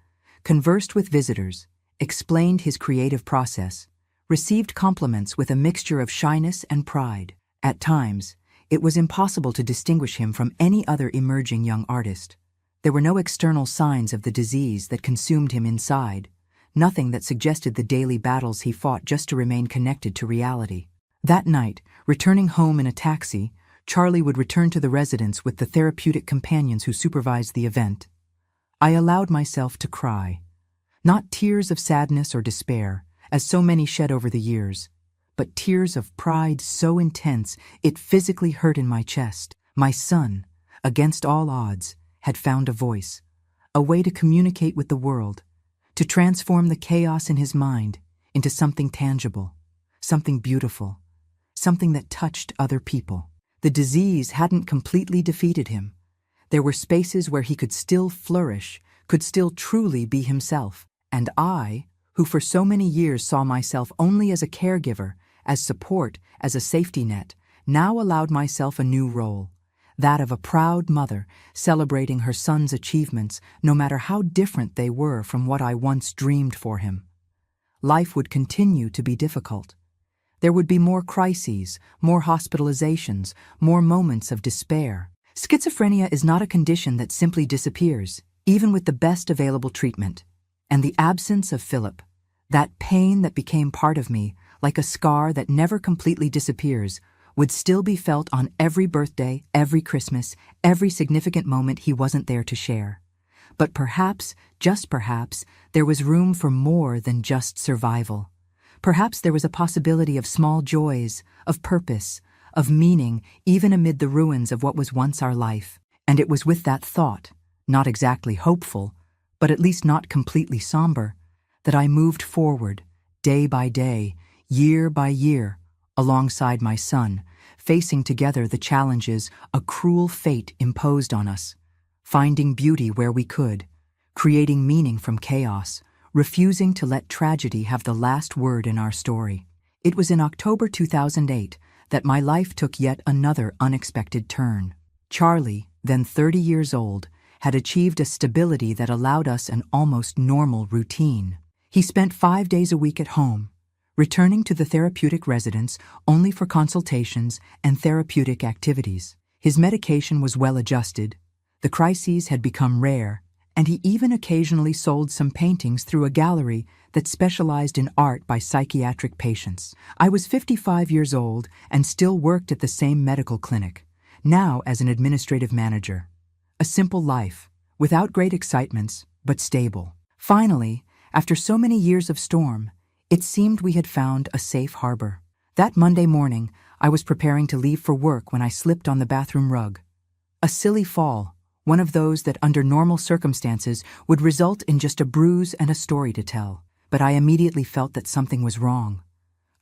A: conversed with visitors, explained his creative process, received compliments with a mixture of shyness and pride. At times, it was impossible to distinguish him from any other emerging young artist. There were no external signs of the disease that consumed him inside, nothing that suggested the daily battles he fought just to remain connected to reality. That night, returning home in a taxi, Charlie would return to the residence with the therapeutic companions who supervised the event. I allowed myself to cry. Not tears of sadness or despair, as so many shed over the years, but tears of pride so intense it physically hurt in my chest. My son, against all odds, had found a voice, a way to communicate with the world, to transform the chaos in his mind into something tangible, something beautiful, something that touched other people. The disease hadn't completely defeated him. There were spaces where he could still flourish, could still truly be himself. And I, who for so many years saw myself only as a caregiver, as support, as a safety net, now allowed myself a new role, that of a proud mother celebrating her son's achievements no matter how different they were from what I once dreamed for him. Life would continue to be difficult. There would be more crises, more hospitalizations, more moments of despair. Schizophrenia is not a condition that simply disappears, even with the best available treatment. And the absence of Philip, that pain that became part of me, like a scar that never completely disappears, would still be felt on every birthday, every Christmas, every significant moment he wasn't there to share. But perhaps, just perhaps, there was room for more than just survival. Perhaps there was a possibility of small joys, of purpose, of meaning, even amid the ruins of what was once our life. And it was with that thought, not exactly hopeful, but at least not completely somber, that I moved forward, day by day, year by year, alongside my son, facing together the challenges a cruel fate imposed on us, finding beauty where we could, creating meaning from chaos, refusing to let tragedy have the last word in our story. It was in October 2008 that my life took yet another unexpected turn. Charlie, then 30 years old, had achieved a stability that allowed us an almost normal routine. He spent 5 days a week at home, returning to the therapeutic residence only for consultations and therapeutic activities. His medication was well adjusted, the crises had become rare, and he even occasionally sold some paintings through a gallery that specialized in art by psychiatric patients. I was 55 years old and still worked at the same medical clinic, now as an administrative manager. A simple life, without great excitements, but stable. Finally, after so many years of storm, it seemed we had found a safe harbor. That Monday morning, I was preparing to leave for work when I slipped on the bathroom rug. A silly fall, one of those that under normal circumstances would result in just a bruise and a story to tell. But I immediately felt that something was wrong.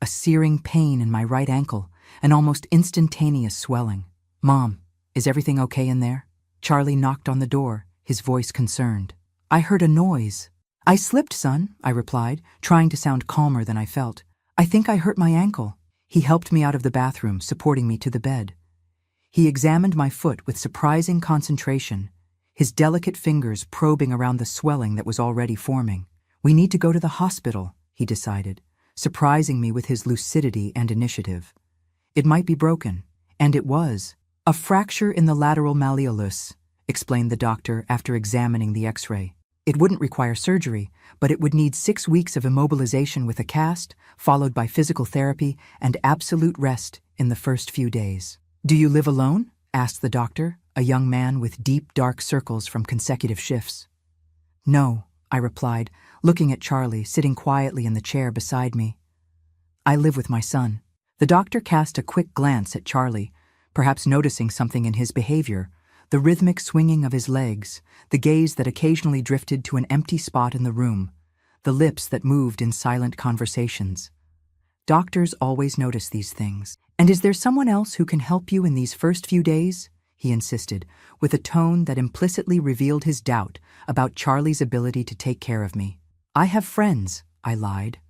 A: A searing pain in my right ankle, an almost instantaneous swelling. "Mom, is everything okay in there?" Charlie knocked on the door, his voice concerned. "I heard a noise." "I slipped, son," I replied, trying to sound calmer than I felt. "I think I hurt my ankle." He helped me out of the bathroom, supporting me to the bed. He examined my foot with surprising concentration, his delicate fingers probing around the swelling that was already forming. "We need to go to the hospital," he decided, surprising me with his lucidity and initiative. "It might be broken." And it was. "A fracture in the lateral malleolus," explained the doctor after examining the X-ray. "It wouldn't require surgery, but it would need 6 weeks of immobilization with a cast, followed by physical therapy and absolute rest in the first few days." "Do you live alone?" asked the doctor, a young man with deep dark circles from consecutive shifts. "No," I replied, looking at Charlie sitting quietly in the chair beside me. "I live with my son." The doctor cast a quick glance at Charlie, perhaps noticing something in his behavior, the rhythmic swinging of his legs, the gaze that occasionally drifted to an empty spot in the room, the lips that moved in silent conversations. Doctors always notice these things. "And is there someone else who can help you in these first few days?" he insisted, with a tone that implicitly revealed his doubt about Charlie's ability to take care of me. "I have friends," I lied.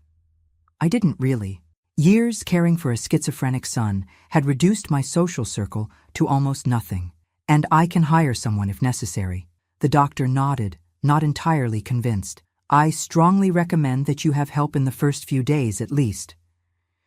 A: I didn't really. Years caring for a schizophrenic son had reduced my social circle to almost nothing, and I can hire someone if necessary. The doctor nodded, not entirely convinced. "I strongly recommend that you have help in the first few days at least.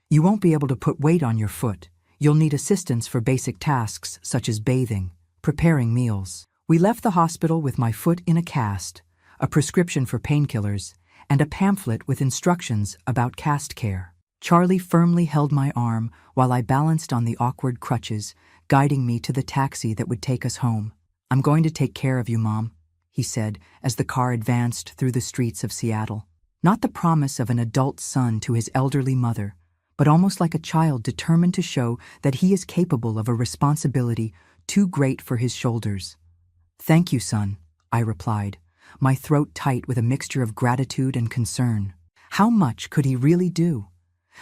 A: You won't be able to put weight on your foot. You'll need assistance for basic tasks such as bathing, preparing meals." We left the hospital with my foot in a cast, a prescription for painkillers, and a pamphlet with instructions about cast care. Charlie firmly held my arm while I balanced on the awkward crutches, guiding me to the taxi that would take us home. "I'm going to take care of you, Mom," he said as the car advanced through the streets of Seattle. Not the promise of an adult son to his elderly mother, but almost like a child determined to show that he is capable of a responsibility too great for his shoulders. "Thank you, son," I replied, my throat tight with a mixture of gratitude and concern. How much could he really do?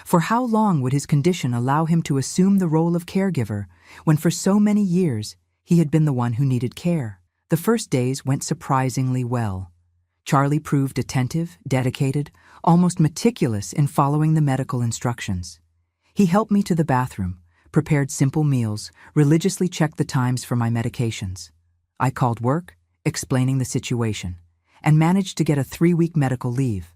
A: For how long would his condition allow him to assume the role of caregiver when for so many years he had been the one who needed care? The first days went surprisingly well. Charlie proved attentive, dedicated, almost meticulous in following the medical instructions. He helped me to the bathroom, prepared simple meals, religiously checked the times for my medications. I called work, explaining the situation, and managed to get a 3-week medical leave.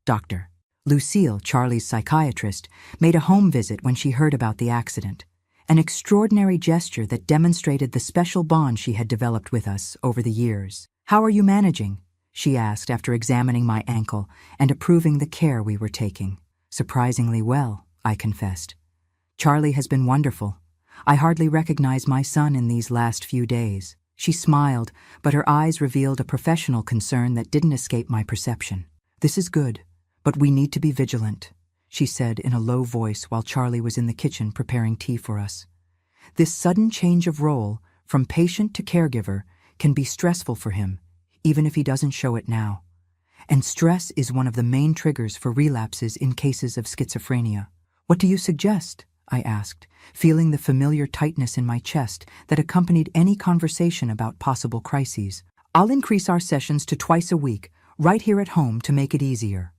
A: Dr. Lucille, Charlie's psychiatrist, made a home visit when she heard about the accident, an extraordinary gesture that demonstrated the special bond she had developed with us over the years. "How are you managing?" she asked after examining my ankle and approving the care we were taking. "Surprisingly well," I confessed. "Charlie has been wonderful. I hardly recognize my son in these last few days." She smiled, but her eyes revealed a professional concern that didn't escape my perception. "This is good, but we need to be vigilant," she said in a low voice while Charlie was in the kitchen preparing tea for us. "This sudden change of role, from patient to caregiver, can be stressful for him, even if he doesn't show it now. And stress is one of the main triggers for relapses in cases of schizophrenia." "What do you suggest?" I asked, feeling the familiar tightness in my chest that accompanied any conversation about possible crises. "I'll increase our sessions to twice a week, right here at home to make it easier.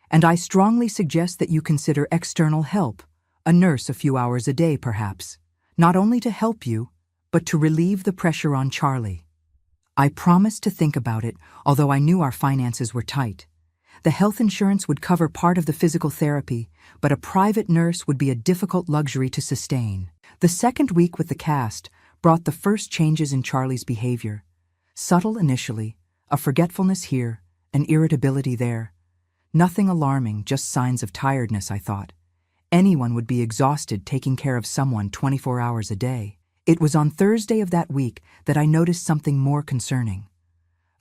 A: And I strongly suggest that you consider external help, a nurse a few hours a day perhaps, not only to help you, but to relieve the pressure on Charlie." I promised to think about it, although I knew our finances were tight. The health insurance would cover part of the physical therapy, but a private nurse would be a difficult luxury to sustain. The second week with the cast brought the first changes in Charlie's behavior. Subtle initially, a forgetfulness here, an irritability there. Nothing alarming, just signs of tiredness, I thought. Anyone would be exhausted taking care of someone 24 hours a day. It was on Thursday of that week that I noticed something more concerning.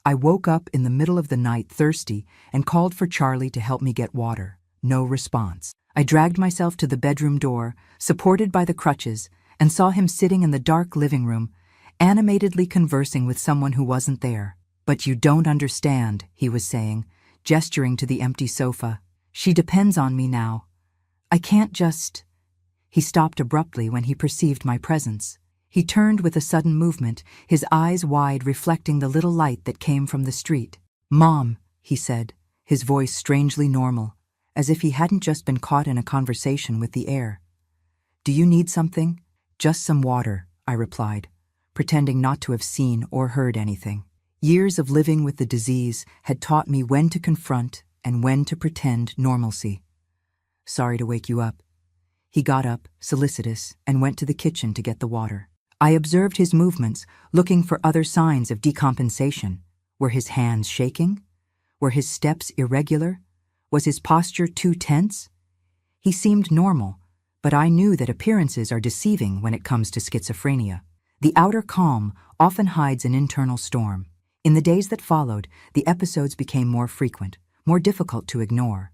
A: I woke up in the middle of the night thirsty and called for Charlie to help me get water. No response. I dragged myself to the bedroom door, supported by the crutches, and saw him sitting in the dark living room, animatedly conversing with someone who wasn't there. "But you don't understand," he was saying, gesturing to the empty sofa. "She depends on me now. I can't just—" He stopped abruptly when he perceived my presence. He turned with a sudden movement, his eyes wide reflecting the little light that came from the street. "Mom," he said, his voice strangely normal, as if he hadn't just been caught in a conversation with the air. "Do you need something?" "Just some water," I replied, pretending not to have seen or heard anything. Years of living with the disease had taught me when to confront and when to pretend normalcy. "Sorry to wake you up." He got up, solicitous, and went to the kitchen to get the water. I observed his movements, looking for other signs of decompensation. Were his hands shaking? Were his steps irregular? Was his posture too tense? He seemed normal, but I knew that appearances are deceiving when it comes to schizophrenia. The outer calm often hides an internal storm. In the days that followed, the episodes became more frequent, more difficult to ignore.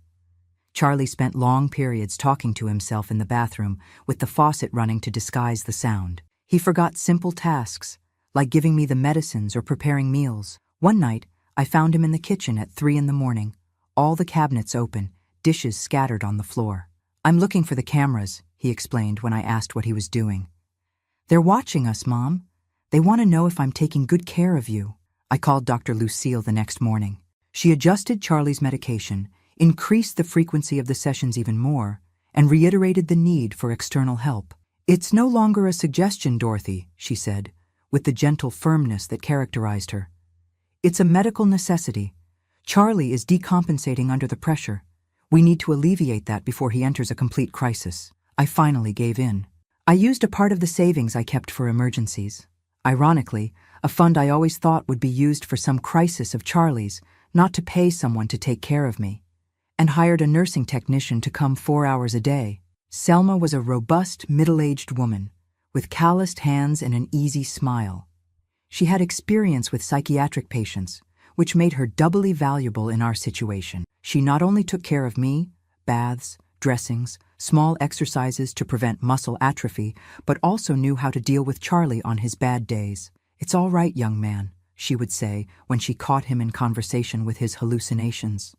A: Charlie spent long periods talking to himself in the bathroom, with the faucet running to disguise the sound. He forgot simple tasks, like giving me the medicines or preparing meals. One night, I found him in the kitchen at 3 a.m, all the cabinets open, dishes scattered on the floor. "I'm looking for the cameras," he explained when I asked what he was doing. "They're watching us, Mom. They want to know if I'm taking good care of you." I called Dr. Lucille the next morning. She adjusted Charlie's medication, increased the frequency of the sessions even more, and reiterated the need for external help. "It's no longer a suggestion, Dorothy," she said, with the gentle firmness that characterized her. "It's a medical necessity. Charlie is decompensating under the pressure. We need to alleviate that before he enters a complete crisis." I finally gave in. I used a part of the savings I kept for emergencies. Ironically, a fund I always thought would be used for some crisis of Charlie's, not to pay someone to take care of me, and hired a nursing technician to come 4 hours a day. Selma was a robust, middle-aged woman, with calloused hands and an easy smile. She had experience with psychiatric patients, which made her doubly valuable in our situation. She not only took care of me, baths, dressings, small exercises to prevent muscle atrophy, but also knew how to deal with Charlie on his bad days. "It's all right, young man," she would say when she caught him in conversation with his hallucinations.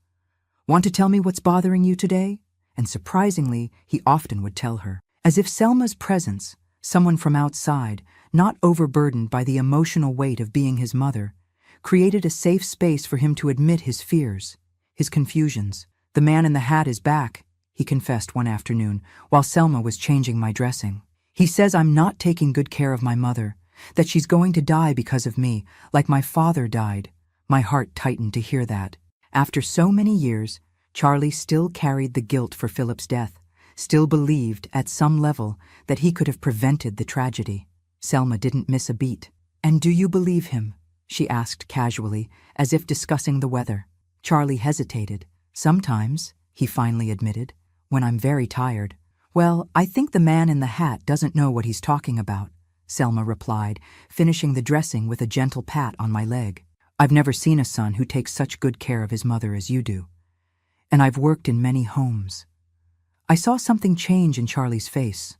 A: "Want to tell me what's bothering you today?" And surprisingly, he often would tell her. As if Selma's presence, someone from outside, not overburdened by the emotional weight of being his mother, created a safe space for him to admit his fears, his confusions. "The man in the hat is back," he confessed one afternoon, while Selma was changing my dressing. "He says I'm not taking good care of my mother, that she's going to die because of me, like my father died." My heart tightened to hear that. After so many years, Charlie still carried the guilt for Philip's death, still believed, at some level, that he could have prevented the tragedy. Selma didn't miss a beat. "And do you believe him?" she asked casually, as if discussing the weather. Charlie hesitated. "Sometimes," he finally admitted, "when I'm very tired." "Well, I think the man in the hat doesn't know what he's talking about," Selma replied, finishing the dressing with a gentle pat on my leg. "I've never seen a son who takes such good care of his mother as you do. And I've worked in many homes." I saw something change in Charlie's face,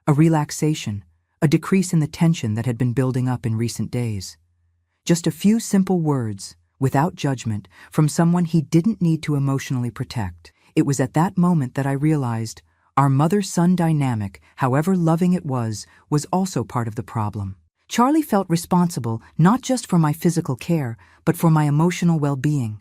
A: a relaxation, a decrease in the tension that had been building up in recent days. Just a few simple words, without judgment, from someone he didn't need to emotionally protect. It was at that moment that I realized our mother-son dynamic, however loving it was also part of the problem. Charlie felt responsible not just for my physical care, but for my emotional well-being.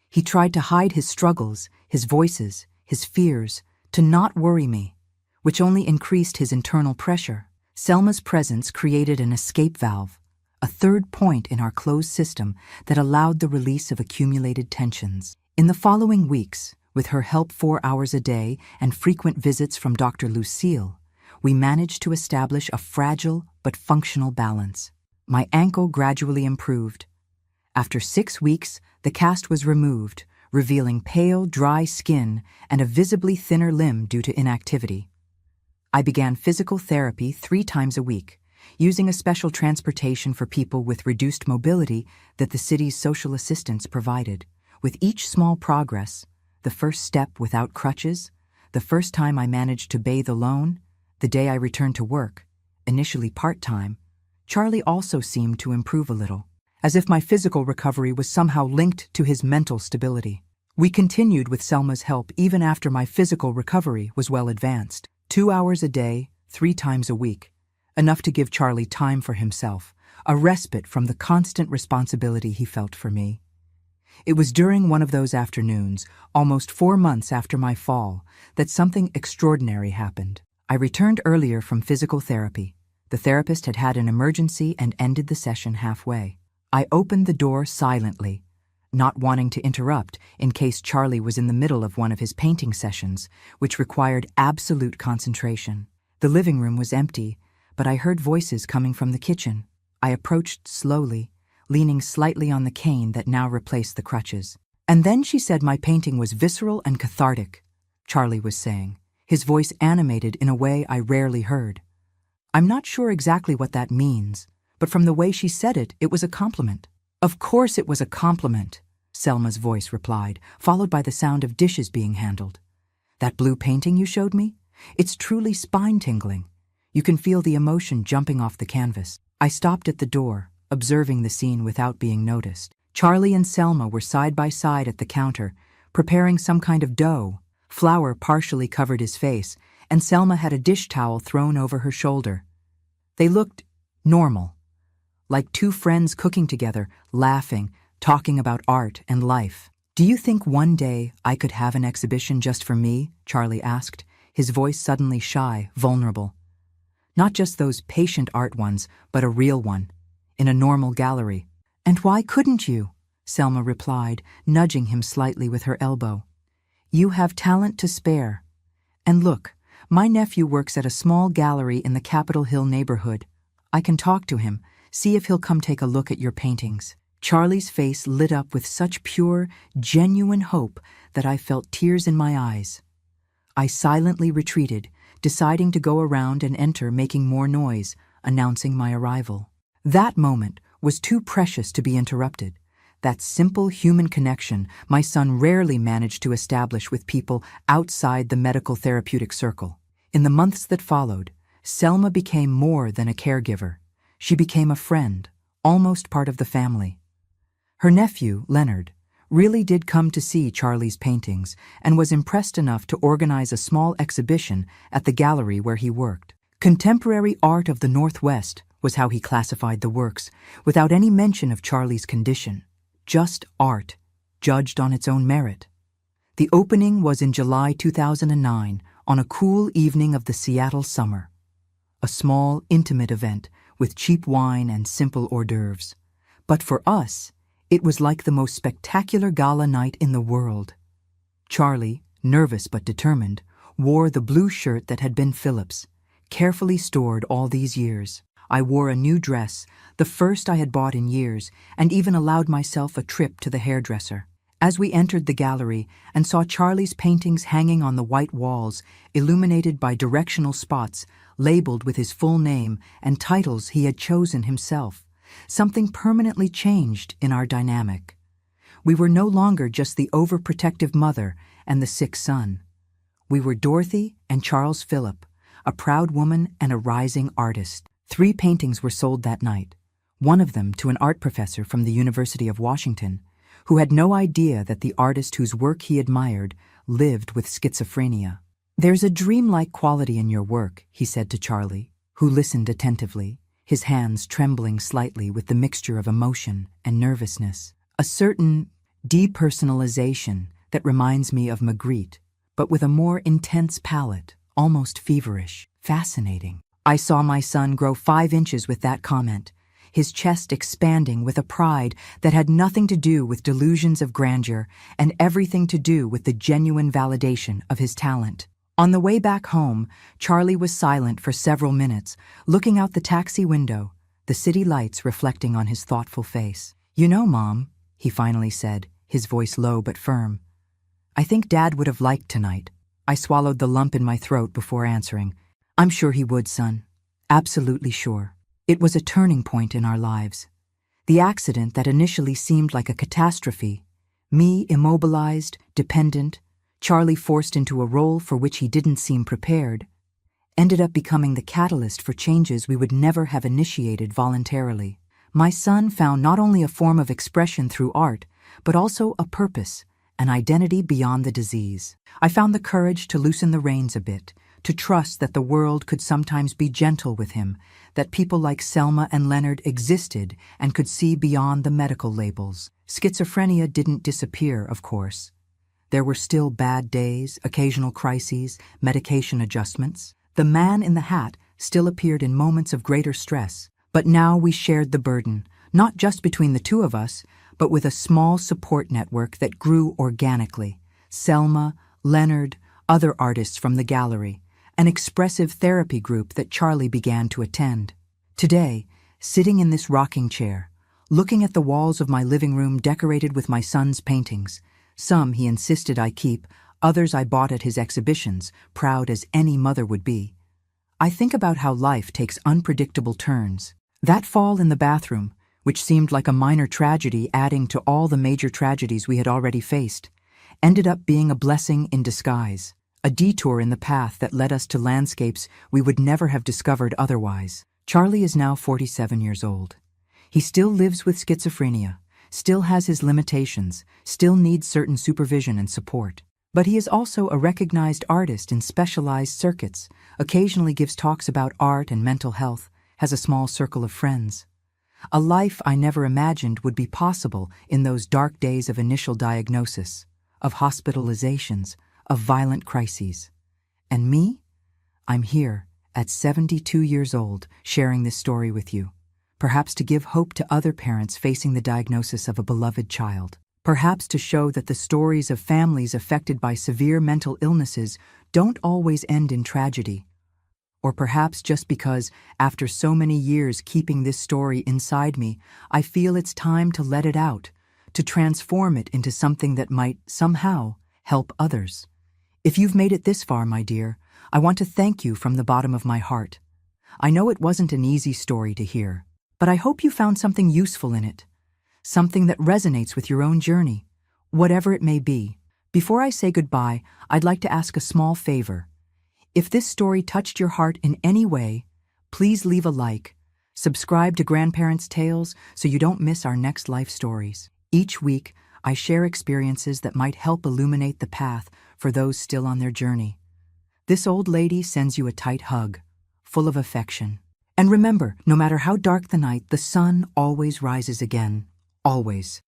A: He tried to hide his struggles, his voices, his fears, to not worry me, which only increased his internal pressure. Selma's presence created an escape valve, a third point in our closed system that allowed the release of accumulated tensions. In the following weeks, with her help 4 hours a day and frequent visits from Dr. Lucille, we managed to establish a fragile but functional balance. My ankle gradually improved. After 6 weeks, the cast was removed, revealing pale, dry skin and a visibly thinner limb due to inactivity. I began physical therapy 3 times a week, using a special transportation for people with reduced mobility that the city's social assistance provided. With each small progress, the first step without crutches, the first time I managed to bathe alone, the day I returned to work, initially part-time, Charlie also seemed to improve a little, as if my physical recovery was somehow linked to his mental stability. We continued with Selma's help even after my physical recovery was well advanced. 2 hours a day, 3 times a week, enough to give Charlie time for himself, a respite from the constant responsibility he felt for me. It was during one of those afternoons, almost 4 months after my fall, that something extraordinary happened. I returned earlier from physical therapy. The therapist had had an emergency and ended the session halfway. I opened the door silently, not wanting to interrupt in case Charlie was in the middle of one of his painting sessions, which required absolute concentration. The living room was empty, but I heard voices coming from the kitchen. I approached slowly, leaning slightly on the cane that now replaced the crutches. "And then she said my painting was visceral and cathartic," Charlie was saying, his voice animated in a way I rarely heard. "I'm not sure exactly what that means, but from the way she said it, it was a compliment." "Of course it was a compliment," Selma's voice replied, followed by the sound of dishes being handled. "That blue painting you showed me? It's truly spine-tingling. You can feel the emotion jumping off the canvas." I stopped at the door, observing the scene without being noticed. Charlie and Selma were side by side at the counter, preparing some kind of dough. Flour partially covered his face, and Selma had a dish towel thrown over her shoulder. They looked normal, like 2 friends cooking together, laughing, talking about art and life. "Do you think one day I could have an exhibition just for me?" Charlie asked, his voice suddenly shy, vulnerable. "Not just those patient art ones, but a real one, in a normal gallery." "And why couldn't you?" Selma replied, nudging him slightly with her elbow. "You have talent to spare. And look, my nephew works at a small gallery in the Capitol Hill neighborhood. I can talk to him, see if he'll come take a look at your paintings." Charlie's face lit up with such pure, genuine hope that I felt tears in my eyes. I silently retreated, deciding to go around and enter, making more noise, announcing my arrival. That moment was too precious to be interrupted. that simple human connection my son rarely managed to establish with people outside the medical therapeutic circle. In the months that followed, Selma became more than a caregiver. She became a friend, almost part of the family. Her nephew, Leonard, really did come to see Charlie's paintings and was impressed enough to organize a small exhibition at the gallery where he worked. Contemporary art of the Northwest was how he classified the works, without any mention of Charlie's condition. Just art, judged on its own merit. The opening was in July 2009, on a cool evening of the Seattle summer. A small, intimate event with cheap wine and simple hors d'oeuvres. But for us, it was like the most spectacular gala night in the world. Charlie, nervous but determined, wore the blue shirt that had been Philip's, carefully stored all these years. I wore a new dress, the first I had bought in years, and even allowed myself a trip to the hairdresser. As we entered the gallery and saw Charlie's paintings hanging on the white walls, illuminated by directional spots, labeled with his full name and titles he had chosen himself, something permanently changed in our dynamic. We were no longer just the overprotective mother and the sick son. We were Dorothy and Charles Phillip, a proud woman and a rising artist. 3 paintings were sold that night, one of them to an art professor from the University of Washington, who had no idea that the artist whose work he admired lived with schizophrenia. "There's a dreamlike quality in your work," he said to Charlie, who listened attentively, his hands trembling slightly with the mixture of emotion and nervousness. "A certain depersonalization that reminds me of Magritte, but with a more intense palette, almost feverish. Fascinating." I saw my son grow 5 inches with that comment, his chest expanding with a pride that had nothing to do with delusions of grandeur and everything to do with the genuine validation of his talent. On the way back home, Charlie was silent for several minutes, looking out the taxi window, the city lights reflecting on his thoughtful face. "You know, Mom," he finally said, his voice low but firm, "I think Dad would have liked tonight." I swallowed the lump in my throat before answering. "I'm sure he would, son. Absolutely sure." It was a turning point in our lives. The accident that initially seemed like a catastrophe, me immobilized, dependent, Charlie forced into a role for which he didn't seem prepared, ended up becoming the catalyst for changes we would never have initiated voluntarily. My son found not only a form of expression through art, but also a purpose, an identity beyond the disease. I found the courage to loosen the reins a bit, to trust that the world could sometimes be gentle with him, that people like Selma and Leonard existed and could see beyond the medical labels. Schizophrenia didn't disappear, of course. There were still bad days, occasional crises, medication adjustments. The man in the hat still appeared in moments of greater stress, but now we shared the burden, not just between the two of us, but with a small support network that grew organically. Selma, Leonard, other artists from the gallery, an expressive therapy group that Charlie began to attend. Today, sitting in this rocking chair, looking at the walls of my living room decorated with my son's paintings, some he insisted I keep, others I bought at his exhibitions, proud as any mother would be, I think about how life takes unpredictable turns. That fall in the bathroom, which seemed like a minor tragedy adding to all the major tragedies we had already faced, ended up being a blessing in disguise. A detour in the path that led us to landscapes we would never have discovered otherwise. Charlie is now 47 years old. He still lives with schizophrenia, still has his limitations, still needs certain supervision and support. But he is also a recognized artist in specialized circuits, occasionally gives talks about art and mental health, has a small circle of friends. A life I never imagined would be possible in those dark days of initial diagnosis, of hospitalizations, of violent crises. And me? I'm here, at 72 years old, sharing this story with you, perhaps to give hope to other parents facing the diagnosis of a beloved child, perhaps to show that the stories of families affected by severe mental illnesses don't always end in tragedy, or perhaps just because, after so many years keeping this story inside me, I feel it's time to let it out, to transform it into something that might, somehow, help others. If you've made it this far, my dear, I want to thank you from the bottom of my heart. I know it wasn't an easy story to hear, but I hope you found something useful in it, something that resonates with your own journey, whatever it may be. Before I say goodbye, I'd like to ask a small favor. If this story touched your heart in any way, please leave a like, subscribe to Grandparents' Tales so you don't miss our next life stories. Each week, I share experiences that might help illuminate the path for those still on their journey. This old lady sends you a tight hug, full of affection. And remember, no matter how dark the night, the sun always rises again. Always.